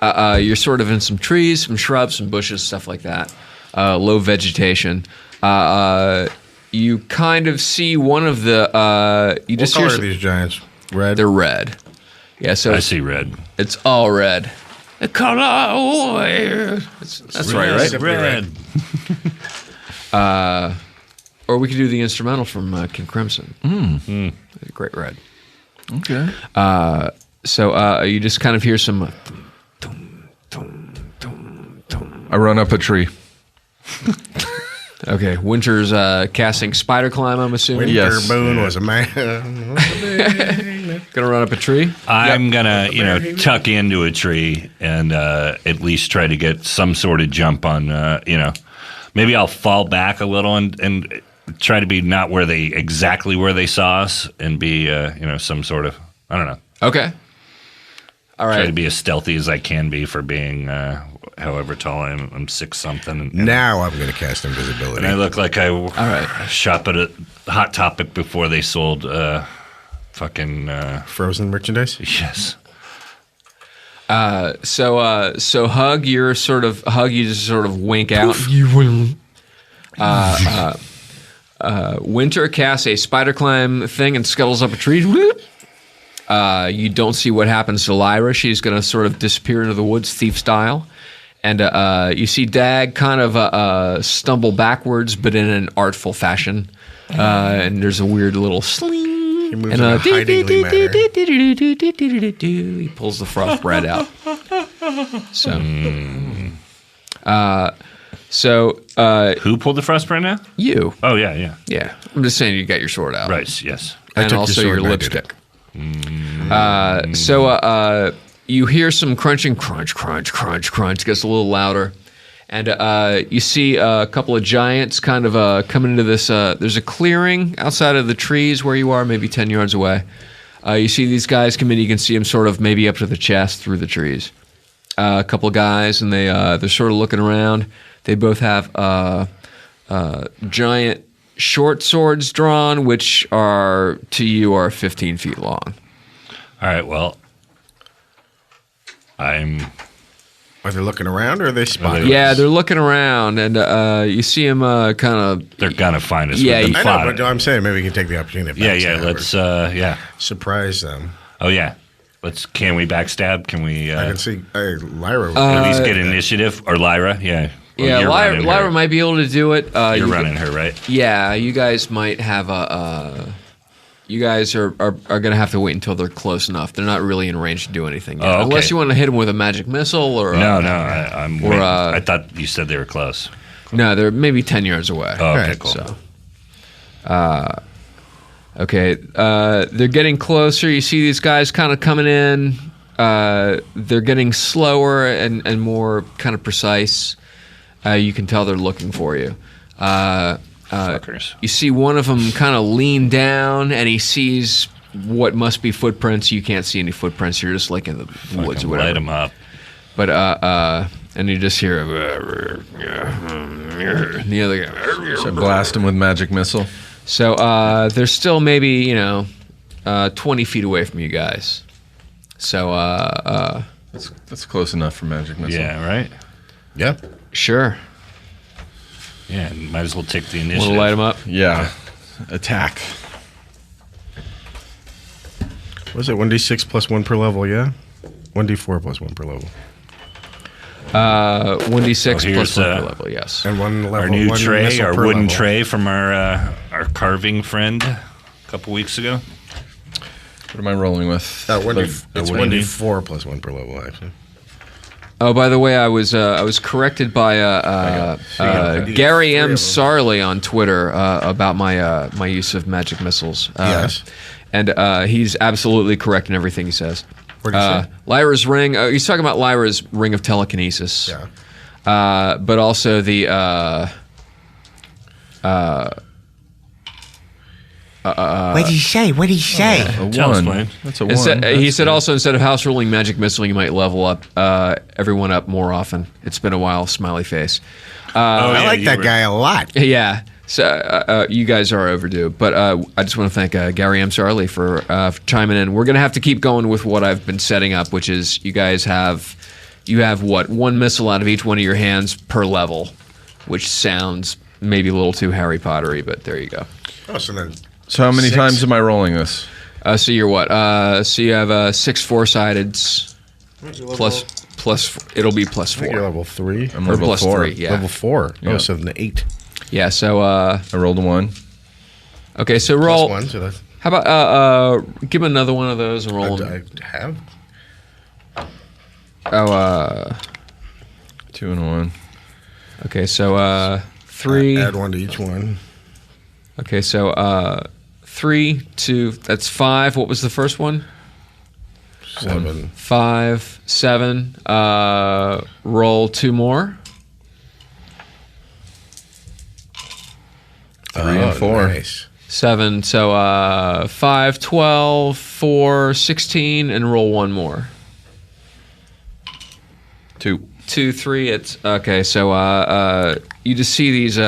You're sort of in some trees, some shrubs, some bushes, stuff like that. Low vegetation. You kind of see one of the. You What just color hear are these giants? Red? they're red. Yeah. So I see red. it's all red. The color. That's right. Red. Or we could do the instrumental from King Crimson. Great red. Okay. So you just kind of hear some. I run up a tree. Okay, Winter's casting Spider Climb, I'm assuming. Yes. Winter Moon was a man. Gonna run up a tree? I'm gonna, tuck into a tree and at least try to get some sort of jump on. Maybe I'll fall back a little and try to be not exactly where they saw us, and be, some sort of, I don't know. Okay. All right. Try to be as stealthy as I can be for being however tall I am. I'm 6 something. And Now I'm going to cast invisibility. I look like I right. shop at a Hot Topic before they sold fucking Frozen merchandise? yes. So Hug, you just sort of wink out. You will. Winter casts a spider climb thing and scuttles up a tree. You don't see what happens to Lyra. She's going to sort of disappear into the woods, thief style. And you see Dag kind of stumble backwards, but in an artful fashion. And there's a weird little sling. He moves in a hidingly manner. He pulls the froth bread out. So, Who pulled the frost right now? you. Oh yeah. Yeah. I'm just saying you got your sword out. Right. Yes. And took also your your sword and I did lipstick. So you hear some crunching, crunch, gets a little louder. And you see a couple of giants kind of coming into this. There's a clearing outside of the trees where you are, maybe 10 yards away. You see these guys come in. You can see them sort of maybe up to the chest through the trees. A couple of guys, and they're sort of looking around. They both have giant short swords drawn, which are 15 feet long. All right. Well, Are they looking around or are they spotting? Yeah, they're looking around, and you see them kind of. They're gonna find us. Yeah, with them I know, fought. but I'm saying maybe we can take the opportunity. To Yeah. backstab Let's. or surprise them. Oh yeah. Can we backstab? Can we? I can see Lyra. At least get initiative, or Lyra. Yeah. Well, Yeah, you're running Lyra her. might be able to do it. You're running her, right? Yeah, you guys might have a. You guys are going to have to wait until they're close enough. They're not really in range to do anything yet. Oh, okay. Unless you want to hit them with a magic missile or... No. I'm. or, I thought you said they were close. No, they're maybe 10 yards away. Oh, okay, Right, cool. So, okay, they're getting closer. You see these guys kind of coming in. They're getting slower and more kind of precise. You can tell they're looking for you. Fuckers. You see one of them kind of lean down, and he sees what must be footprints. You can't see any footprints. You're just like in the woods or Fucking light whatever. them up. But and you just hear and the other guy. So blast him with magic missile. So they're still maybe 20 feet away from you guys. So That's close enough for magic missile. Yeah. Right. Yeah. sure, Yeah. Might as well take the want initiative. to light them up? Yeah. Attack. Was it 1d6 plus 1 per level? Yeah. 1d4 plus 1 per level. 1d6 Oh, here's, plus 1 per level. Yes. And one level. Our new one tray, missile our per wooden level. tray from our carving friend a couple weeks ago. What am I rolling with? It's wooden 1d4 plus 1 per level, actually. Oh, by the way, I was corrected by Gary M. Sarley on Twitter about my use of magic missiles. Yes. And he's absolutely correct in everything he says. What did he say? Lyra's ring. He's talking about Lyra's ring of telekinesis. Yeah. But also the. What did he say? What did he say? A Tell us, one. Blaine. That's a one. He said also instead of house ruling magic missile, you might level up everyone up more often. It's been a while. Smiley face. I like that guy a lot. Yeah. So you guys are overdue, but I just want to thank Gary M. Sarley for chiming in. We're going to have to keep going with what I've been setting up, which is you have what, one missile out of each one of your hands per level, which sounds maybe a little too Harry Pottery, but there you go. Oh, so then. So how many 6. times am I rolling this? So you're what? So you have 6 4-sideds plus it'll be plus I think 4. you're level 3. I'm Or level plus 4. 3, yeah. Level 4. Yeah. Oh, so then 8. Yeah. So I rolled a 1. okay. So Plus roll. 1, so that's. How about give him another one of those and roll them. I have. Oh. 2 and a 1. Okay. So 3. Add one to each one. Okay, so 3, 2. That's 5. What was the first one? 7. 5, 7. Roll 2 more. 3 and 4. Nice. 7. So 5, 12, 4, 16, and roll 1 more. 2. 2, 3. It's okay. So you just see these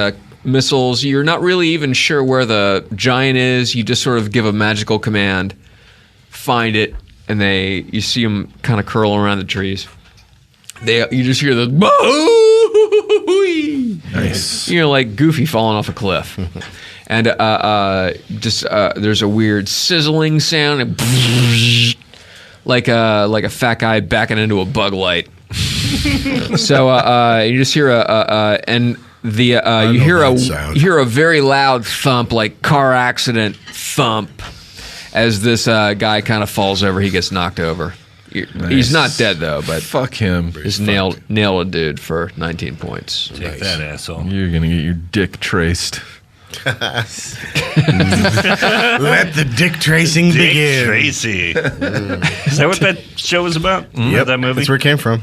missiles. You're not really even sure where the giant is. You just sort of give a magical command, find it, and you see them kind of curl around the trees. You just hear the Nice. you're like Goofy falling off a cliff, and there's a weird sizzling sound, and like a fat guy backing into a bug light. So you just hear you hear a very loud thump, like car accident thump, as this guy kind of falls over. He gets knocked over. He's not dead though, but Fuck him. just nailed a dude for 19 points. Take that, asshole. You're going to get your dick traced. Let the dick tracing Dick begin. Tracy. Is that what that show was about? Yep, That movie? that's where it came from.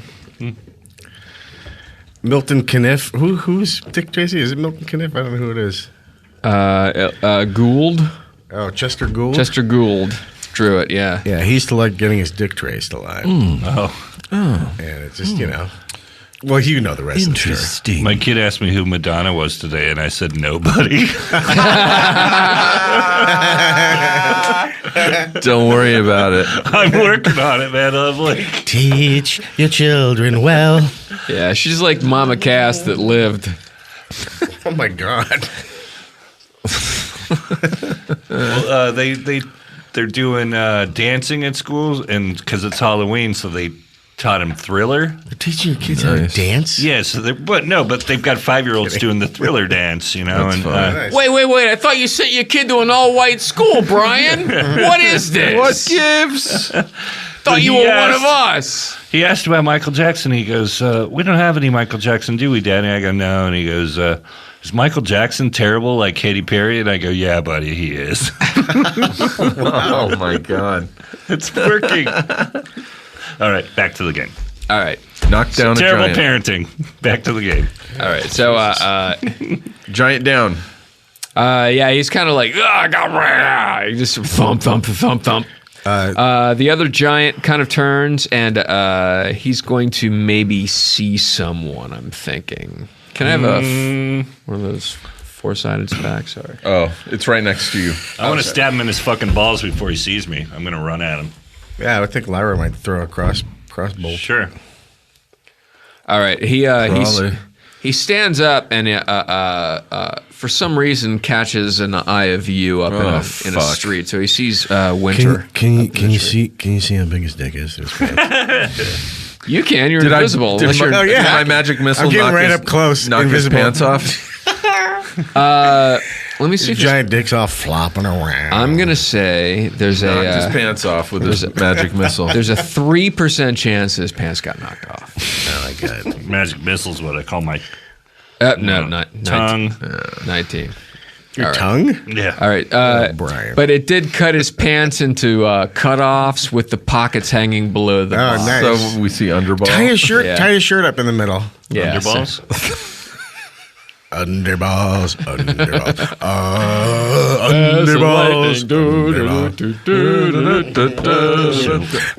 Milton Caniff. Who's Dick Tracy? Is it Milton Caniff? I don't know who it is. Gould. Oh, Chester Gould. Chester Gould drew it. Yeah. Yeah, he used to like getting his dick traced alive. Oh. And it's just, well, you know the rest of the story. My kid asked me who Madonna was today, and I said nobody. Don't worry about it. I'm working on it, man. I'm like, Teach your children well. Yeah, she's like Mama Cass that lived. Oh, my God. well, they're doing dancing at schools, and because it's Halloween, so they taught him Thriller. They're teaching your kids how to dance? Yeah, so but they've got 5-year-olds doing the Thriller dance, That's fine. Nice. Wait! I thought you sent your kid to an all-white school, Brian. What is this? What gives? Thought you were one of us. He asked about Michael Jackson. He goes, "We don't have any Michael Jackson, do we, Daddy?" I go, "No." And he goes, "Is Michael Jackson terrible like Katy Perry?" And I go, "Yeah, buddy, he is." Oh, my God. It's working. All right, back to the game. All right. Knock down a Terrible giant. parenting. Back to the game. All right. So, Giant down. yeah, he's kind of like, he just thump. The other giant kind of turns, and he's going to maybe see someone, I'm thinking. Can I have one of those four-sided specs? Sorry. Oh, it's right next to you. I want to stab him in his fucking balls before he sees me. I'm going to run at him. Yeah, I think Lyra might throw a crossbow. Sure. All right. He stands up and for some reason catches an eye of view up in a street. So he sees Winter. Can you see how big his dick is? You can. You're invisible. Did Oh, yeah. my magic missile I'm getting knock right his, up close, knock invisible. his pants off? Let me see. His giant dick's all flopping around. I'm gonna say there's Knocked his pants off with his magic missile. there's a 3% chance his pants got knocked off. Oh, my God. Magic missile's what I call my No, not tongue. 19. Your All right. tongue? Yeah. All right, Brian. but it did cut his pants into cutoffs with the pockets hanging below the. Oh, bottom. nice. So we see underball. Tie his shirt. Yeah. Tie his shirt up in the middle. Yeah, Underballs? Underballs.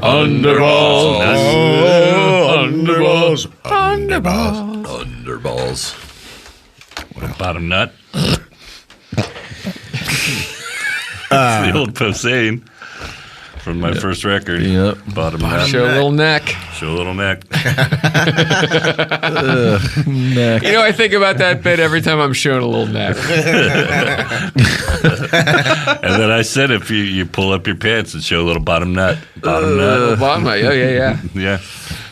Underballs. Underballs. Underballs. Bottom nut. That's the old Posehn from my first record. Yep. Bottom nut. Show a little neck. Show a little neck. You know, I think about that bit every time I'm showing a little neck. And then I said if you pull up your pants and show a little bottom nut. Bottom nut. Bottom, yeah. Yeah.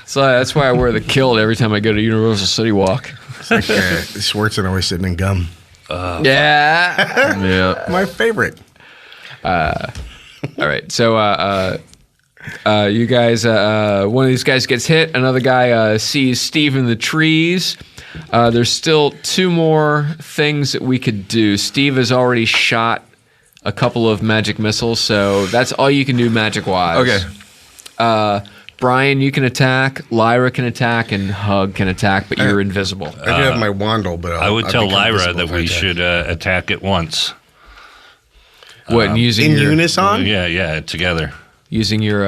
So that's why I wear the kilt every time I go to Universal City Walk. Like Schwartzen always sitting in gum. Yeah. Yeah. My favorite. All right. So you guys, one of these guys gets hit. Another guy sees Steve in the trees. There's still 2 more things that we could do. Steve has already shot a couple of magic missiles, so that's all you can do magic-wise. Okay. Brian, you can attack. Lyra can attack, and Hug can attack, but you're invisible. I do have my wandle, but I would tell become Lyra visible that if I we attack. should attack at once. What? And using in your, unison. Yeah, together. using your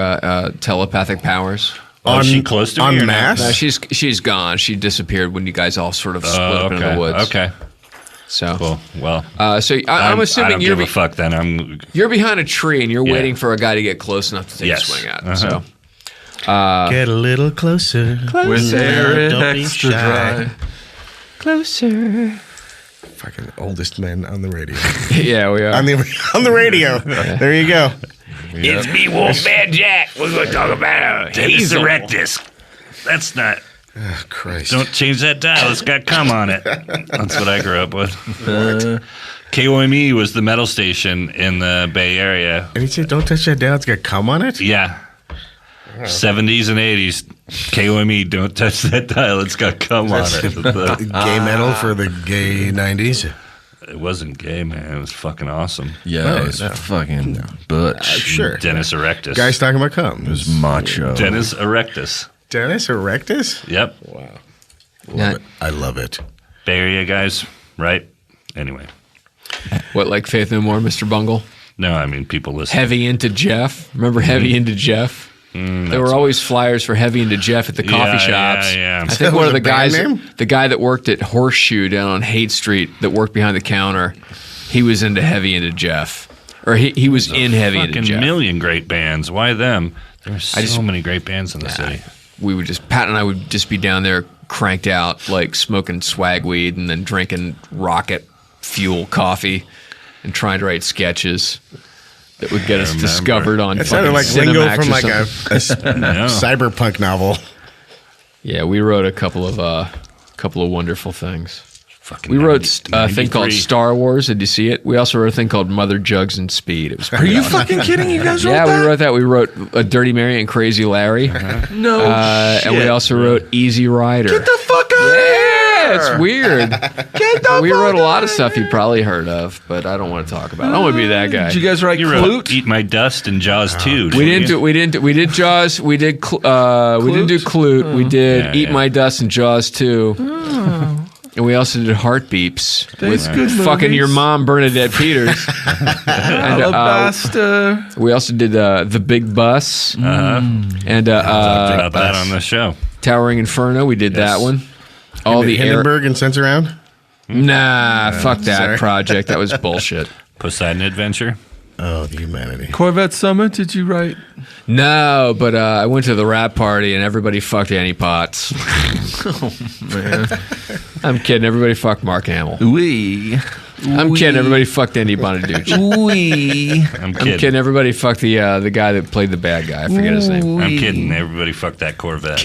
telepathic powers. Oh, is she close to me? En or not? masse? No, she's gone. She disappeared when you guys all sort of split up into the woods. Okay. So, Cool. Well, so I'm I assuming don't you're give a fuck then. you're behind a tree and you're Yeah. waiting for a guy to get close enough to take Yes. a swing at. Uh-huh. So. Get a little closer. With air Don't be extra shy. dry. Closer. Fucking oldest men on the radio. Yeah, we are. on the radio. There you go. It's me, Wolfman Jack. We're going to talk about Dennis Erectus. That's not. Oh, Christ. Don't change that dial. It's got cum on it. That's what I grew up with. KOME was the metal station in the Bay Area. And he said, "Don't touch that dial. It's got cum on it." Yeah. 70s and 80s. KOME, don't touch that dial. It's got cum on it. Gay metal for the gay 90s. It wasn't gay, man. It was fucking awesome. Yeah, it was fucking butch. Sure. Dennis Erectus. Guys talking about cum. It was macho. Dennis Erectus. Dennis Erectus? Yep. Wow. Not- I love it. Bay Area guys, right? Anyway. What, like Faith No More, Mr. Bungle? No, I mean, people listen. Heavy Into Jeff. Remember Heavy Into Jeff? There were always flyers for Heavy Into Jeff at the coffee Yeah, shops. yeah. I That think was one of a the band guys, name? the guy that worked at Horseshoe down on Haight Street, that worked behind the counter, he was into Heavy Into Jeff, or he was in Heavy Into Fucking Jeff. million great bands. Why them? There's so many great bands in the city. We would just Pat and I would just be down there cranked out, like smoking swag weed and then drinking rocket fuel coffee and trying to write sketches that would get us remember. discovered on That fucking sounded like lingo Cinemax from or like a something. cyberpunk novel. Yeah, we wrote a couple of wonderful things. Fucking We wrote a thing 93. called Star Wars. Did you see it? We also wrote a thing called Mother Jugs and Speed. It was Are you fucking kidding? You guys yeah, wrote that? we wrote that. We wrote a Dirty Mary and Crazy Larry, No shit. and we also wrote Easy Rider. Get the fuck out of Yeah, here! it's weird. Get the We fuck wrote a lot outta of stuff here. you probably heard of, but I don't want to talk about it. I don't want to be that guy. Did you guys write You wrote Clute? Eat My Dust and Jaws 2. We didn't do. We did Jaws. We did. We didn't do Clute. We did Yeah, Eat yeah. My Dust and Jaws 2. And we also did Heart Beeps with good fucking movies. your mom, Bernadette Peters. And Alabaster. we also did The Big Bus and about that on the show. Towering Inferno. We did that one. All the air. Hindenburg and Sense Around? Nah, fuck that sorry. project. That was bullshit. Poseidon Adventure. Oh, the humanity. Corvette Summit, did you write? No, but I went to the rap party and everybody fucked Annie Potts. Man. I'm kidding. Everybody fucked Mark Hamill. We. I'm kidding. Everybody fucked Andy Bonaduce. We. I'm I'm kidding. kidding. Everybody fucked the guy that played the bad guy. I forget his name. I'm kidding. Everybody fuck that Corvette.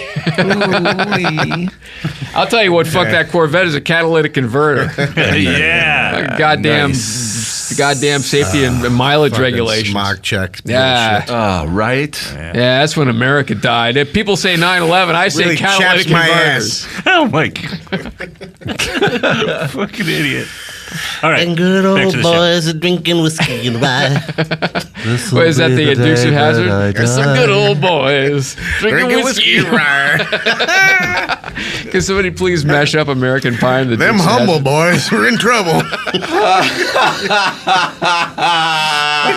I'll tell you what. Fuck that Corvette is a catalytic converter. Yeah. Goddamn, the goddamn safety and mileage Fucking regulations. Smog check. Yeah. bullshit. Right? Yeah, that's when America died. If people say 9/11, I say Really catalytic chaps my converters. ass. Oh my god. Fucking idiot. All right. And good back to old the show. boys are drinking whiskey and rye. What is that the Dukes of Hazzard? There's some good old boys drinking Drinking whiskey. whiskey. Rar. Can somebody please mash up American Pie and the Them Dukes of humble Hazzard? boys were in trouble.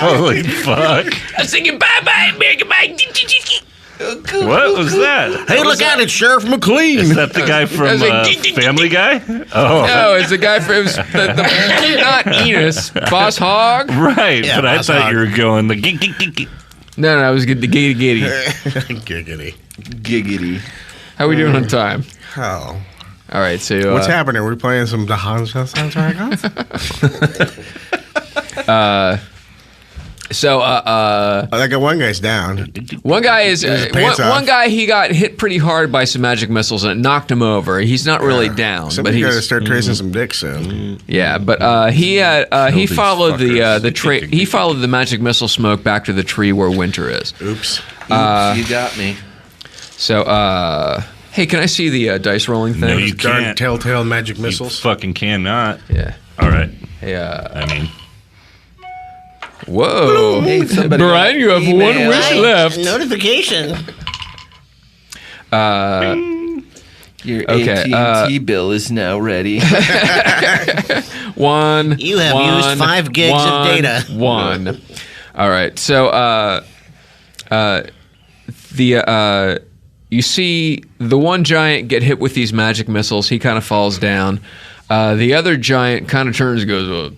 Holy fuck. I'm singing bye bye American Pie. What was that? Hey, look out, it's Sheriff McLean. Is that the guy from was like, Family Guy? Oh, No, it's the guy from not Enos, Boss Hog. right. Yeah, but I Boss thought Hog. you were going the gig. No, I was getting the giddy giddy. Giggity. Giggity. How we doing on time? Oh. All right, so What's happening? Are we playing some The Hans soundtrack? So I got one guy's down. one guy is his pants one off. guy. He got hit pretty hard by some magic missiles and it knocked him over. He's not really down, but Somebody got to he's start tracing some dicks soon. yeah. But he he these followed fuckers. he followed the magic missile smoke back to the tree where Winter is. Oops. You got me. So Hey, can I see the dice rolling thing? No, you Darn can't. telltale magic You missiles. fucking cannot. Yeah. All right. Hey, I mean, whoa. Hey, somebody Brian, you have one email. wish left. Notification. Your Okay, AT&T bill is now ready. One. You have used 5 gigs of data. One. All right. So, you see the one giant get hit with these magic missiles. He kind of falls down. The other giant kind of turns and goes, "Oh,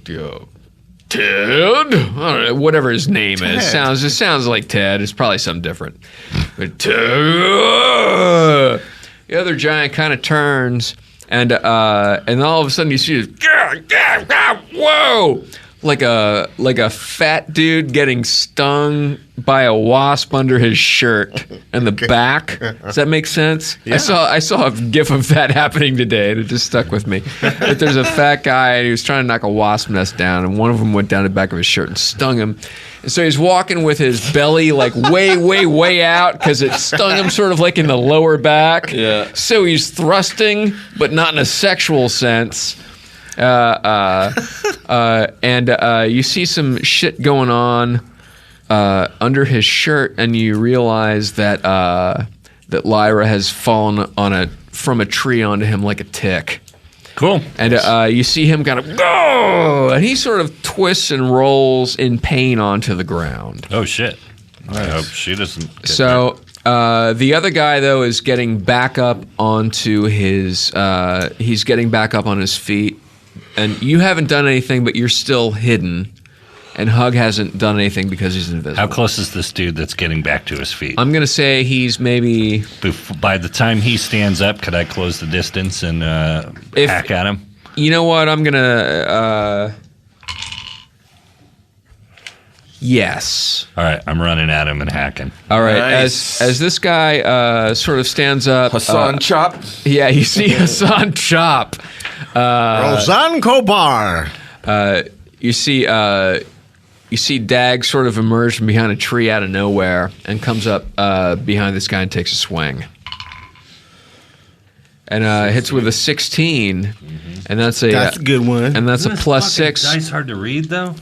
Ted, I don't know, whatever his name is. It sounds like Ted. It's probably something different. But Ted." The other giant kind of turns, and all of a sudden you see this, whoa, like a fat dude getting stung by a wasp under his shirt in the back. Does that make sense? Yeah. I saw a gif of that happening today, and it just stuck with me. But there's a fat guy, and he was trying to knock a wasp nest down, and one of them went down the back of his shirt and stung him. And so he's walking with his belly like way, way, way out because it stung him sort of like in the lower back. Yeah. So he's thrusting, but not in a sexual sense. And you see some shit going on under his shirt, and you realize that that Lyra has fallen from a tree onto him like a tick. cool. And you see him kind of go, and he sort of twists and rolls in pain onto the ground. Oh, shit. I hope she doesn't get So the other guy though is getting back up onto his. He's getting back up on his feet, and you haven't done anything, but you're still hidden. And Hug hasn't done anything because he's invisible. How close is this dude that's getting back to his feet? I'm gonna say he's maybe. By the time he stands up, could I close the distance and hack at him? You know what? I'm gonna. Yes. All right, I'm running at him and hacking. All right. Nice. As this guy sort of stands up, Hassan Chop. Yeah, you see Hassan Chop. Rozan Kobar. You see Dag sort of emerge from behind a tree out of nowhere and comes up behind this guy and takes a swing. And hits with a 16, and that's a good one. and that's a plus 6. Dice hard to read though.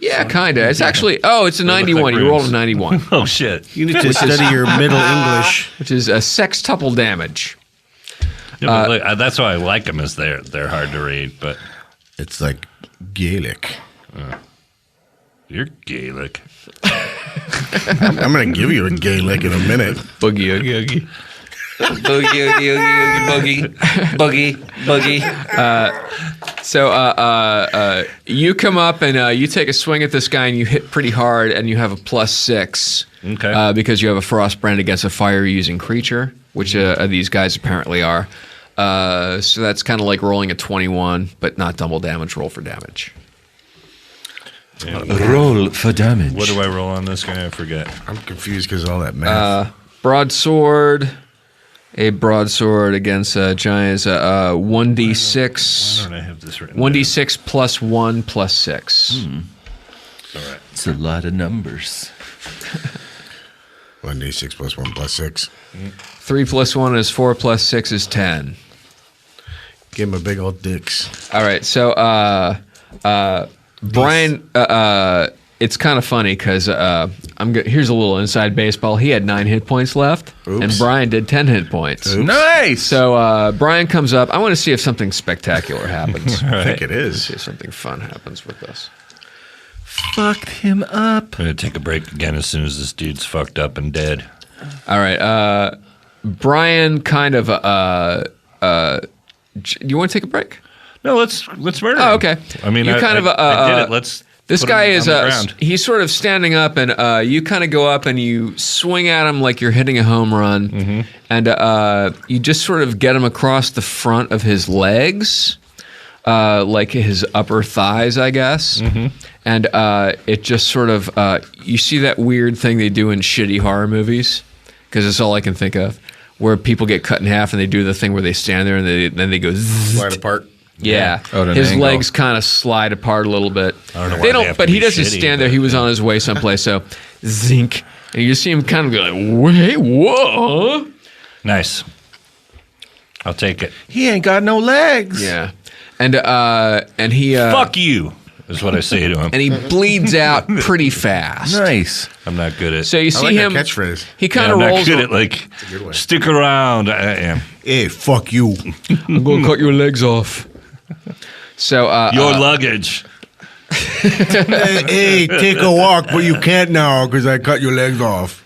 Yeah, kind of. It's actually it's a 91. like You rolled a runes. 91, Oh shit! You need to study your Middle English. which is a sextuple damage. Yeah, but look, that's why I like them. Is they're hard to read, but It's like Gaelic. you're Gaelic. I'm going to give you a Gaelic in a minute. Boogie oogie oogie. Boogie, oogie, oogie, boogie, boogie, boogie. So you come up and you take a swing at this guy and you hit pretty hard and you have a plus 6. Okay. Because you have a frost brand against a fire-using creature, which these guys apparently are. So that's kind of like rolling a 21, but not double damage. Roll for damage. Roll for damage. What do I roll on this guy? I forget. I'm confused because of all that math. Broadsword. A broadsword against a giant is a 1d6. Why don't I have this written? 1d6 plus 1 plus 6. All right. It's a lot of numbers. 1d6 plus 1 plus 6. 3 plus 1 is 4 plus 6 is 10. Give him a big old dicks. All right, so Brian, it's kind of funny because here's a little inside baseball. He had 9 hit points left, and Brian did 10 hit points. Nice. So Brian comes up. I want to see if something spectacular happens. I think it is. See if something fun happens with us. Fucked him up. I'm gonna take a break again as soon as this dude's fucked up and dead. All right, Brian kind of. Do you want to take a break? No, let's murder him. Oh, okay. I mean, You I kind of, I did it. Let's. This put guy him is on the ground. he's sort of standing up, and you kind of go up and you swing at him like you're hitting a home run, and you just sort of get him across the front of his legs, like his upper thighs, I guess, and it just sort of you see that weird thing they do in shitty horror movies, because it's all I can think of, where people get cut in half and they do the thing where they stand there and then they go zzz. Slide apart. Yeah, Oh, at an his angle. legs kind of slide apart a little bit. I don't know why They they don't, have but to he be doesn't shitty, stand there. but, He was on his way someplace. So, zink, and you just see him kind of go like, "Wait, whoa!" Nice. I'll take it. He ain't got no legs. Yeah. And he Fuck you, is what I say to him. and he bleeds out pretty fast. Nice. I'm not good at. So you I see like him. that catchphrase. He kind I'm of not rolls. good at like. Stick around. I am. Hey, fuck you. I'm gonna cut your legs off. So Your luggage. Hey, take a walk, but you can't now because I cut your legs off.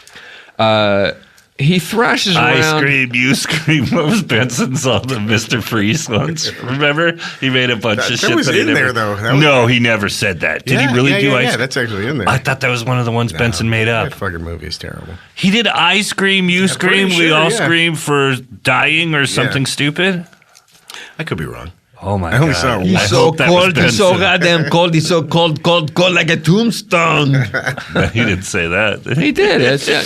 he thrashes I around. scream, you scream. What was Benson's all the Mr. Freeze ones? Remember? He made a bunch of That shit. was that he in never, there, though. That was- No, he never said that. Did he really do Yeah, ice? that's actually in there. I thought that was one of the ones Benson made up. That fucking movie is terrible. He did I scream, you scream, pretty we sure, all yeah. scream for dying or something stupid? I could be wrong. Oh my I only God. saw it I once. hope that was Benson. goddamn cold. He's so cold like a tombstone. He didn't say that. He did.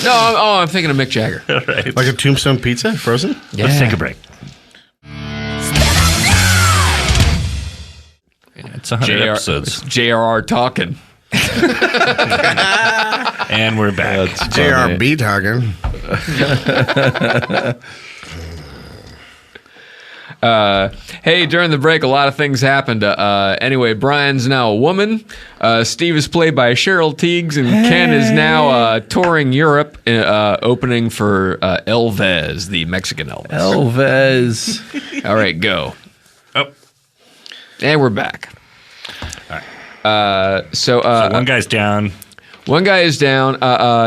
I'm thinking of Mick Jagger. All right. Like a tombstone pizza, frozen? Let's take a break. It's 100 episodes. JRR talking. And we're back. JRB talking. Hey, during the break, a lot of things happened. Anyway, Brian's now a woman. Steve is played by Cheryl Teagues, and Ken is now touring Europe, opening for Elvez, the Mexican Elvis. Elvez. All right, go. Oh. And we're back. So One guy's down. one guy is down.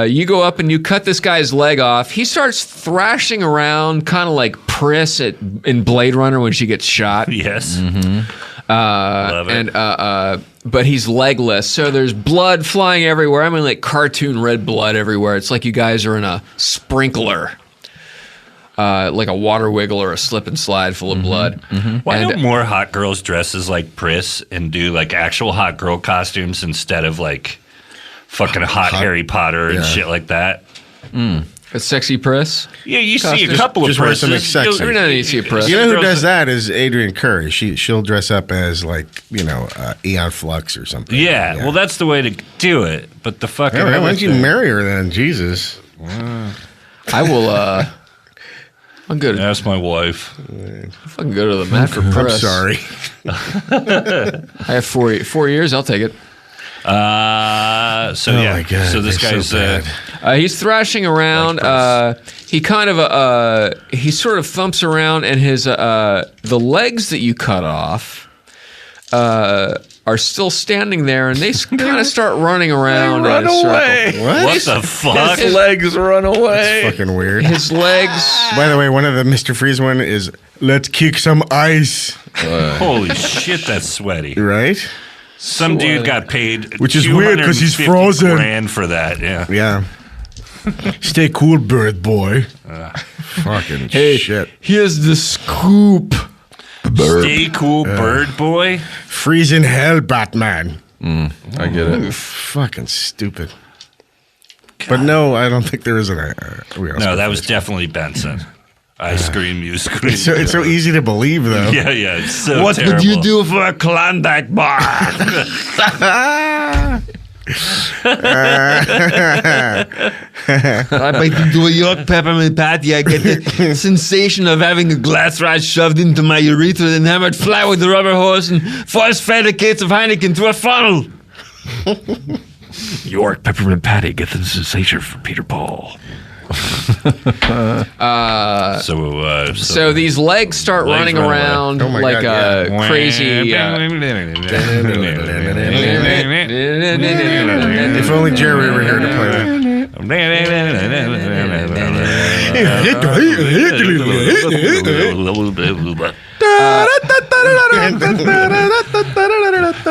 You go up and you cut this guy's leg off. He starts thrashing around, kind of like Pris in Blade Runner when she gets shot. Yes. Love it. And but he's legless, so there's blood flying everywhere. I mean, like cartoon red blood everywhere. It's like you guys are in a sprinkler, like a water wiggle or a slip and slide full of blood. Why And- don't more hot girls dress as like Pris and do like actual hot girl costumes instead of like fucking hot Harry Potter and shit like that? A sexy Pris. Yeah, you see Costume. a couple of Just wear Pris's. something sexy. Every now and then you see a Pris. You know who Girls does that- that is Adrian Curry. She'll dress up as like Eon Flux or something. Yeah, well, that's the way to do it. But the fucking All right, other why don't you thing- marry her then? Jesus. I will. I'm good. That's my wife. Fucking go to the mat for I'm Pris. sorry. I have 4 years. I'll take it. So yeah, my God, so this they're guy's so bad. He's thrashing around. He kind of he sort of thumps around, and his the legs that you cut off are still standing there, and they kind of start running around in a circle. what the fuck? His legs run away. Fucking weird. His legs. By the way, one of the Mr. Freeze one is let's kick some ice. Holy shit, that's sweaty. Right? Some dude got paid, Which is weird 'cause he's 250 frozen. grand for that. Yeah. Yeah. Stay cool, bird boy. Fucking shit. Here's the scoop. Stay cool, bird boy. Freeze in hell, Batman. I get it. Fucking stupid. But no, I don't think there is an. No, that was definitely Benson. I scream, you scream. It's so easy to believe, though. Yeah, yeah. It's so What terrible. would you do for a Klondike bar? I bite into a York peppermint patty. I get the sensation of having a glass rod shoved into my urethra, then hammered flat with the rubber hose and force fed a case of Heineken through a funnel. York peppermint patty? Get the sensation from Peter Paul. So these legs start Legs running run away. around Oh my like God, a crazy. If only Jerry were here to play that.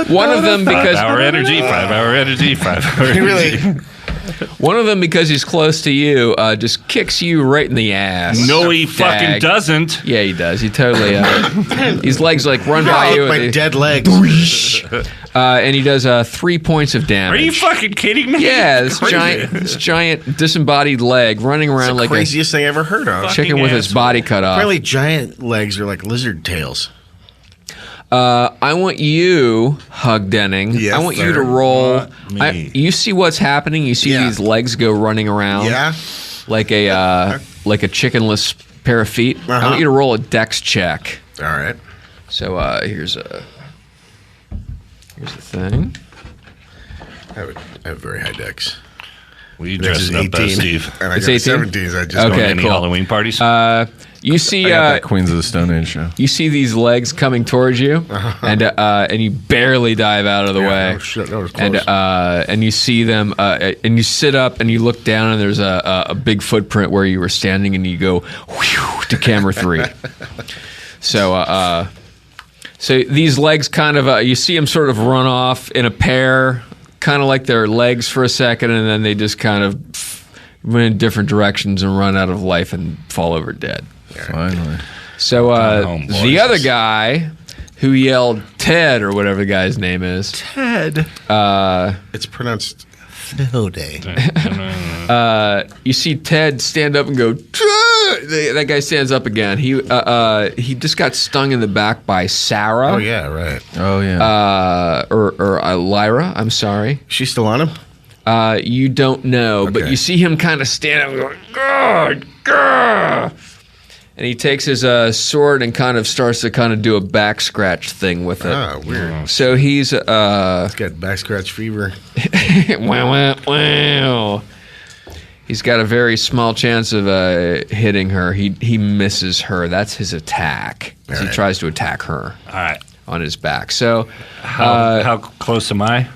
One of them because 5 hour energy, 5 hour energy, 5 hour energy. Really? one of them because he's close to you just kicks you right in the ass. No, he fucking Dag. doesn't. Yeah, he does. He totally. His legs like run by you, My and, dead legs. and he does 3 points of Are damage. you fucking kidding me? Yeah, this Crazy. giant disembodied leg running around like Craziest thing I ever heard of. a chicken with its asshole. body cut off. Apparently, giant legs are like lizard tails. I want you, Hug Denning. Yes, I want you sir. to roll. Not me. You see what's happening. You see Yeah. these legs go running around. Yeah. like a chickenless pair of feet. I want you to roll a dex check. All right. So here's the thing. I have very high decks. What are you dressing up as, Steve? And I It's got 18? 17s. I just Okay, Going to any cool. Halloween parties? You see, I got that Queens of the Stone Age show. you see these legs coming towards you, and you barely dive out of the way. Oh, shit, that was close. And you see them, and you sit up and you look down, and there's a big footprint where you were standing, and you go whew, to camera 3. So these legs kind of, you see them sort of run off in a pair, kind of like their legs for a second, and then they just kind of went in different directions and run out of life and fall over dead. Finally. So home, boys. the other guy who yelled Ted or whatever the guy's name is, Ted. It's pronounced Day. you see Ted stand up and go, Ted! That guy stands up again. He just got stung in the back by Sarah. Oh, yeah, right. Oh, yeah. Or Lyra, I'm sorry. She's still on him? You don't know, but Okay. you see him kind of stand up and go, God, God. And he takes his sword and kind of starts to kind of do a back scratch thing with it. Ah, weird. So he's He's got back scratch fever. wow, wow, wow. He's got a very small chance of hitting her. He misses her. That's his attack. So he right. tries to attack her All right. on his back. So How close am I?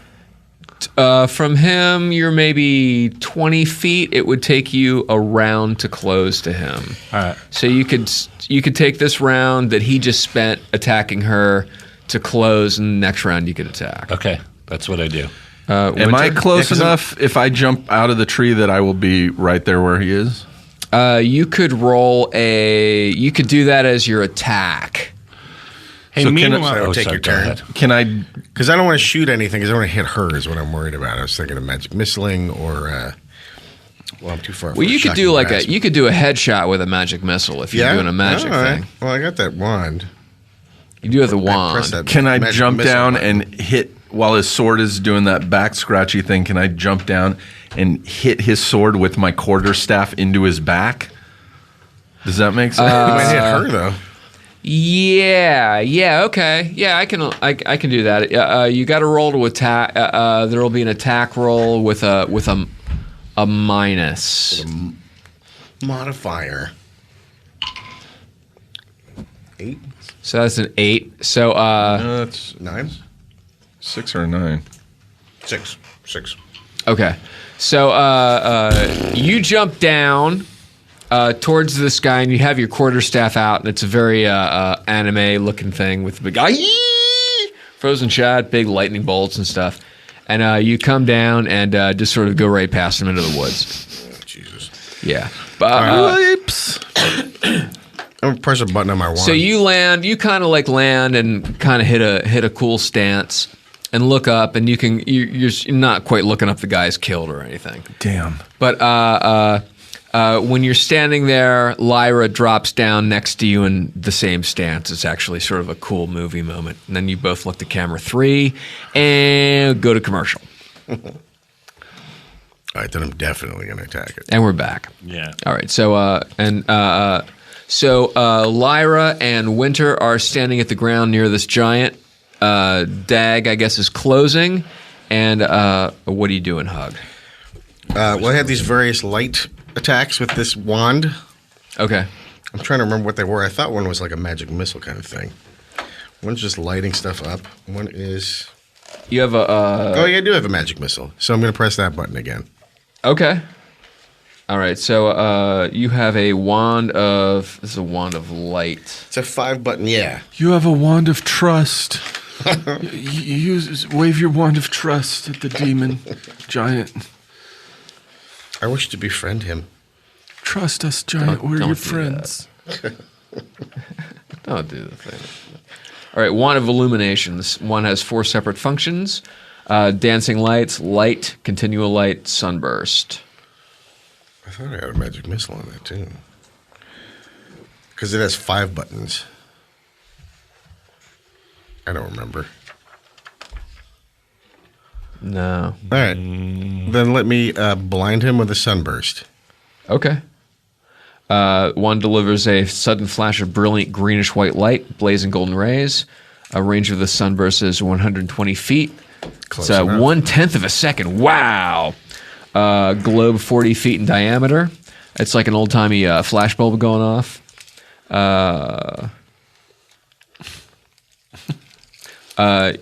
from him, you're maybe 20 feet. It would take you a round to close to him. All right. So you could take this round that he just spent attacking her to close, and the next round you could attack. Okay. That's what I do. Am I Winter? close 'cause enough if I jump out of the tree that I will be right there where he is? You could roll a. You could do that as your attack. Hey, So can I- meanwhile, So take your go turn. ahead. Can I? Because I don't want to shoot anything, because I want to hit her is what I'm worried about. I was thinking of magic missiling or, well, I'm too far. Well, for you could shocking do like grasp. you could do a headshot with a magic missile if you're doing a magic All right. thing. Well, I got that wand. You do it with a I press wand. that Can I magic jump missile down button. and hit while his sword is doing that back scratchy thing? Can I jump down and hit his sword with my quarterstaff into his back? Does that make sense? You might hit her, though. Yeah, okay. Yeah, I can do that. You got to roll to attack. There will be an attack roll with a minus. Modifier. 8? So that's an 8. So That's 9? 6 or a 9. 6. 6. okay. So you jump down towards this guy, and you have your quarterstaff out, and it's a very anime-looking thing with the big frozen shot, big lightning bolts and stuff. And you come down and just sort of go right past him into the woods. Oh, Jesus. Yeah. Whoops. I'm going to press a button on my wand. So you land, you kind of like land and kind of hit a cool stance and look up, and you're not quite looking up the guy's killed or anything. Damn. But when you're standing there, Lyra drops down next to you in the same stance. It's actually sort of a cool movie moment. And then you both look to camera 3 and go to commercial. All right, then I'm definitely going to attack it. And we're back. Yeah. All right. So Lyra and Winter are standing at the ground near this giant. Dag, I guess, is closing. And what are you doing, Hug? Well, I had these various light attacks with this wand. Okay. I'm trying to remember what they were. I thought one was like a magic missile kind of thing. One's just lighting stuff up. One is... You have a. oh, yeah, I do have a magic missile. So I'm going to press that button again. Okay. All right. So you have a wand of. This is a wand of light. It's a 5 button, yeah. You have a wand of trust. Wave your wand of trust at the demon giant. I wish to befriend him. Trust us, giant. We're don't your do friends. Don't do the thing. All right. Wand of illumination. This one has 4 separate functions: dancing lights, light, continual light, sunburst. I thought I had a magic missile on that, too. Because it has 5 buttons. I don't remember. No. All right. Then let me blind him with a sunburst. Okay. One delivers a sudden flash of brilliant greenish-white light, blazing golden rays. A range of the sunburst is 120 feet. Close It's enough. 1/10 of a second. Wow. Globe 40 feet in diameter. It's like an old-timey flash bulb going off.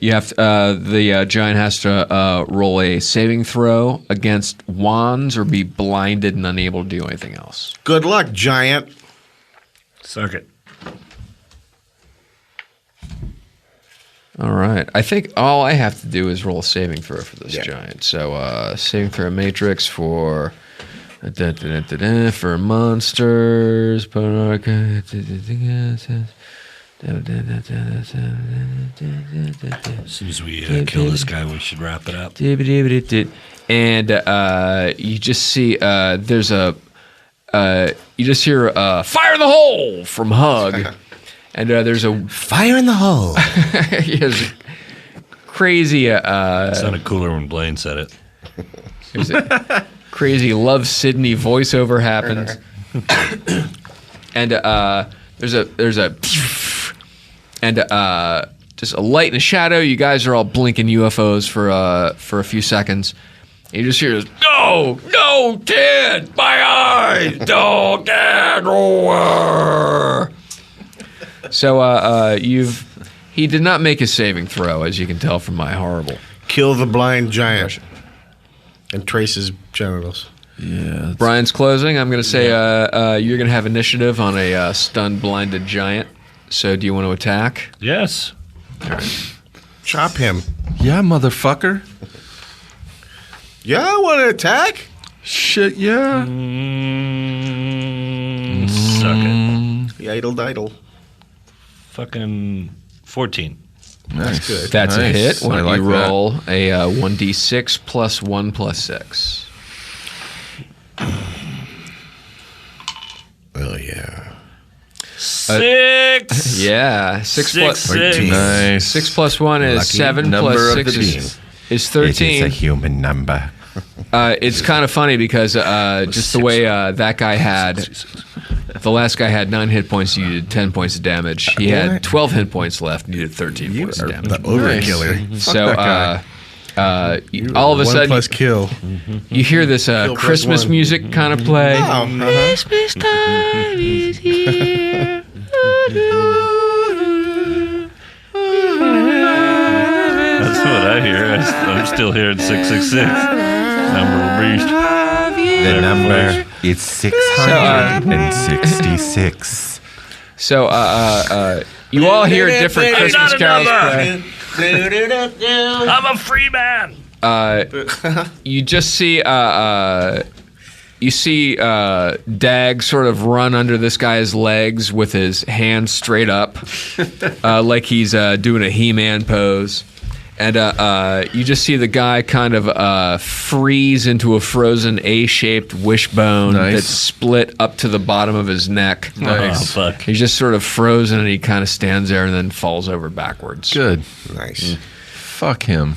You have the giant has to roll a saving throw against wands or be blinded and unable to do anything else. Good luck, giant. Suck it. All right. I think all I have to do is roll a saving throw for this giant. So saving throw matrix for monsters. As soon as we kill this guy, we should wrap it up. And you just see there's a you just hear fire in the hole from Hug. And there's a Fire in the hole. there's a crazy Sounded cooler when Blaine said it. there's a crazy Love Sydney voiceover happens. And there's a and just a light and a shadow. You guys are all blinking UFOs for a few seconds. And you just hear this, no, Dad, my eyes, no, Dad, oh. So he did not make a saving throw, as you can tell from my horrible. Kill the blind giant. And trace his genitals. Yeah. Brian's closing. I'm going to say you're going to have initiative on a stunned, blinded giant. So do you want to attack? Yes. Chop him. Yeah, motherfucker. Yeah, I want to attack. Shit, yeah. Suck it. Yidle diddle. Fucking 14. Nice. good. That's a hit. Why I don't like you that. roll a 1d6 plus 1 plus 6. Oh, yeah. 6. Yeah. 6 plus 6. Nice. 6 plus 1 is Lucky 7 number plus of 6 the is 13. human number. It's kind of funny because just the way that guy had, the last guy had 9 hit points, you did 10 points of damage. He had 12 hit points left, and you did 13 points of damage. The overkiller. So that all of a One sudden, plus kill. you hear this plus Christmas one. music kind of play. Oh, Christmas time is here. That's what I hear. I'm still hearing 666. Number of the beast. The number is 666. So you all hear different Christmas carols play. I'm a free man. You just see Dag sort of run under this guy's legs with his hands straight up, like he's doing a He-Man pose. And you just see the guy kind of freeze into a frozen A-shaped wishbone that's split up to the bottom of his neck. Nice. Oh, fuck. He's just sort of frozen, and he kind of stands there and then falls over backwards. Good. nice. Fuck him.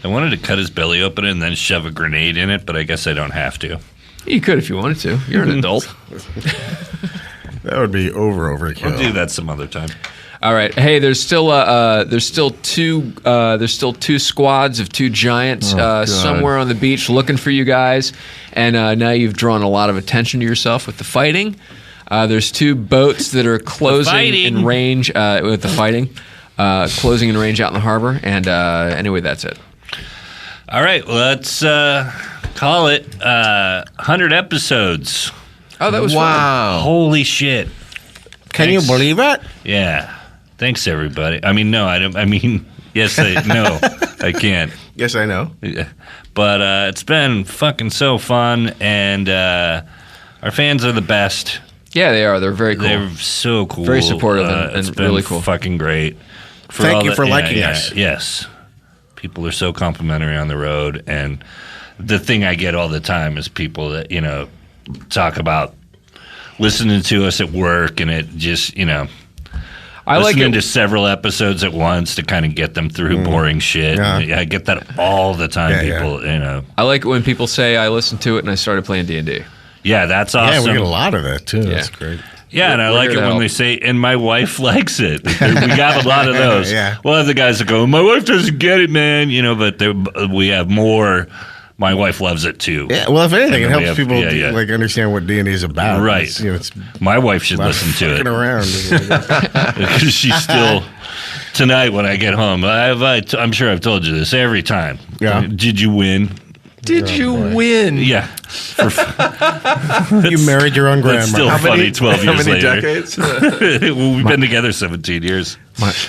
I wanted to cut his belly open and then shove a grenade in it, but I guess I don't have to. You could if you wanted to. You're an adult. That would be overkill. I'll do that some other time. All right. Hey, there's still two squads of 2 giants somewhere on the beach looking for you guys, and now you've drawn a lot of attention to yourself with the fighting. There's 2 boats that are closing in range with the fighting, closing in range out in the harbor, and anyway, that's it. All right, let's call it 100 episodes. Oh, that was fun. Wow. Holy shit. Can you believe it? Yeah. Thanks, everybody. I mean, no, I don't. I mean, yes, no, I can't. Yes, I know. Yeah. But it's been fucking so fun, and our fans are the best. Yeah, they are. They're very cool. They're so cool. Very supportive and it's been really cool. Fucking great. Thank you for liking us. Yes. People are so complimentary on the road, and the thing I get all the time is people that, talk about listening to us at work, and it just, I like listening it. to several episodes at once to kind of get them through boring shit. Yeah. I get that all the time. Yeah, people, I like it when people say I listened to it and I started playing D&D. Yeah, that's Yeah, awesome. we get a lot of that too. That's Yeah. great. Yeah, and I We're like here it to when help. they say, and my wife likes it. We got a lot of those. Yeah. We'll have the guys that go, my wife doesn't get it, man. But we have more. My wife loves it too. Yeah, well, if anything, it And then we helps have- people yeah. like understand what D&D is about. Right. It's My wife should listen to fucking it around. because she's still. Tonight when I get home, I'm sure I've told you this every time. Yeah. Did you win? Did you win? Yeah. You married your own grandma. It's still funny 12 How years many later. decades? Well, we've been together 17 years.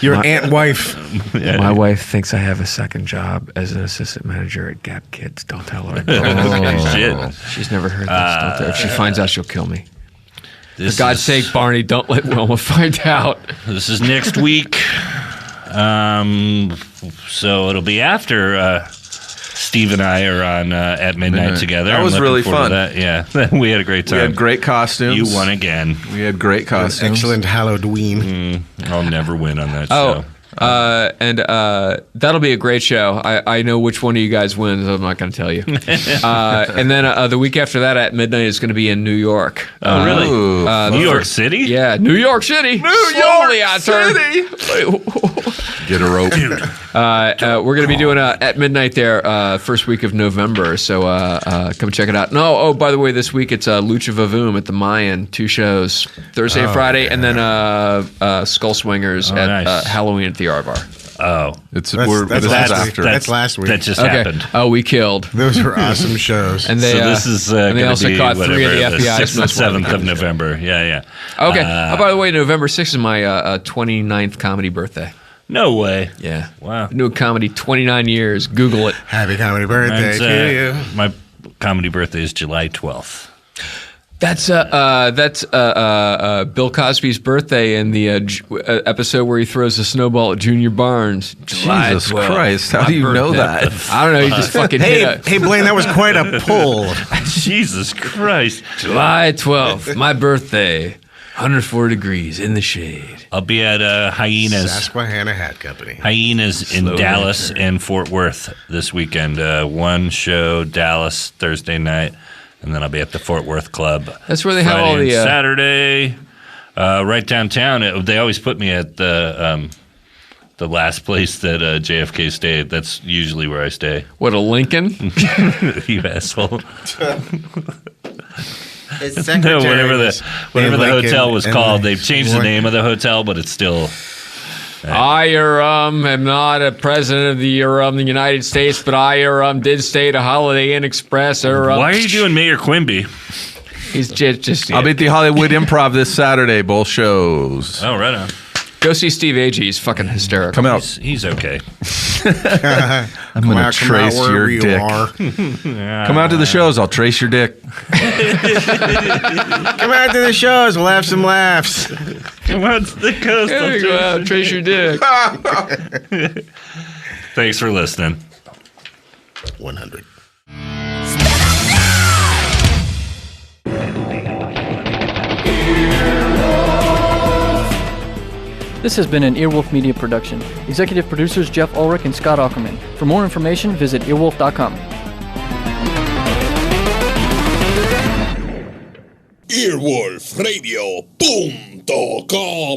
Your aunt wife. My wife thinks I have a second job as an assistant manager at Gap Kids. Don't tell her. Shit. She's never heard this. Don't tell her. If she finds out, she'll kill me. This For God's is- sake, Barney, don't let Wilma find out. This is next week. So it'll be after Steve and I are on at midnight together. That I'm was looking really forward to fun. that. Yeah, we had a great We time. had great costumes. You won again. We had great costumes. Excellent Halloween. I'll never win on that Oh, show. and that'll be a great show. I know which one of you guys wins. I'm not going to tell you. And then the week after that at midnight is going to be in New York. Oh, really? Ooh. New York City? Yeah, New York City. Slowly, I turn. Get a rope. We're going to be doing at midnight there first week of November. So come check it out. No, by the way, this week it's Lucha Vavoom at the Mayan, 2 shows, Thursday and Friday, and then Skull Swingers at nice. Halloween at the Aardvark. Oh. This That's is last week. after. That's last week. That just Okay. happened. Oh, we killed. Those were awesome shows. And they, So this is and they going also to be caught 3 whatever, of the the FBI's 6th and most wanted 7th of criminals. November. Yeah. Okay. By the way, November 6th is my 29th comedy birthday. No way. Yeah. Wow. Been doing comedy 29 years. Google it. Happy comedy birthday Mine's, to you. my comedy birthday is July 12th. That's Bill Cosby's birthday in the episode where he throws a snowball at Junior Barnes. July Jesus 12th. Christ. How My do you know birthday. that? I don't know. You just fucking hit Hey, Blaine, that was quite a pull. Jesus Christ. July 12th, my birthday. 104 degrees in the shade. I'll be at Hyenas. Susquehanna Hat Company. Hyenas in Dallas and Fort Worth this weekend. One show, Dallas, Thursday night, and then I'll be at the Fort Worth Club. That's where they have all Friday the and Saturday, right downtown. They always put me at the last place that JFK stayed. That's usually where I stay. What, a Lincoln? You asshole. His No, secretary whatever was- the Lincoln hotel was and called. the- They've changed the name of the hotel, but it's still. I am not a president of the United States, but I did stay at a Holiday Inn Express. Why are you doing Mayor Quimby? He's just I'll be at the Hollywood Improv this Saturday, both shows. Oh, right on. go see Steve Agee. He's fucking hysterical. Come out. He's okay. I'm going to trace your wherever you dick. are. Come out to the shows. I'll trace your dick. Come out to the shows. We'll have some laughs. Come on to the coast. There you go out, trace your dick. Thanks for listening. 100. This has been an Earwolf Media production. Executive producers Jeff Ulrich and Scott Ackerman. For more information, visit earwolf.com. earwolfradio.com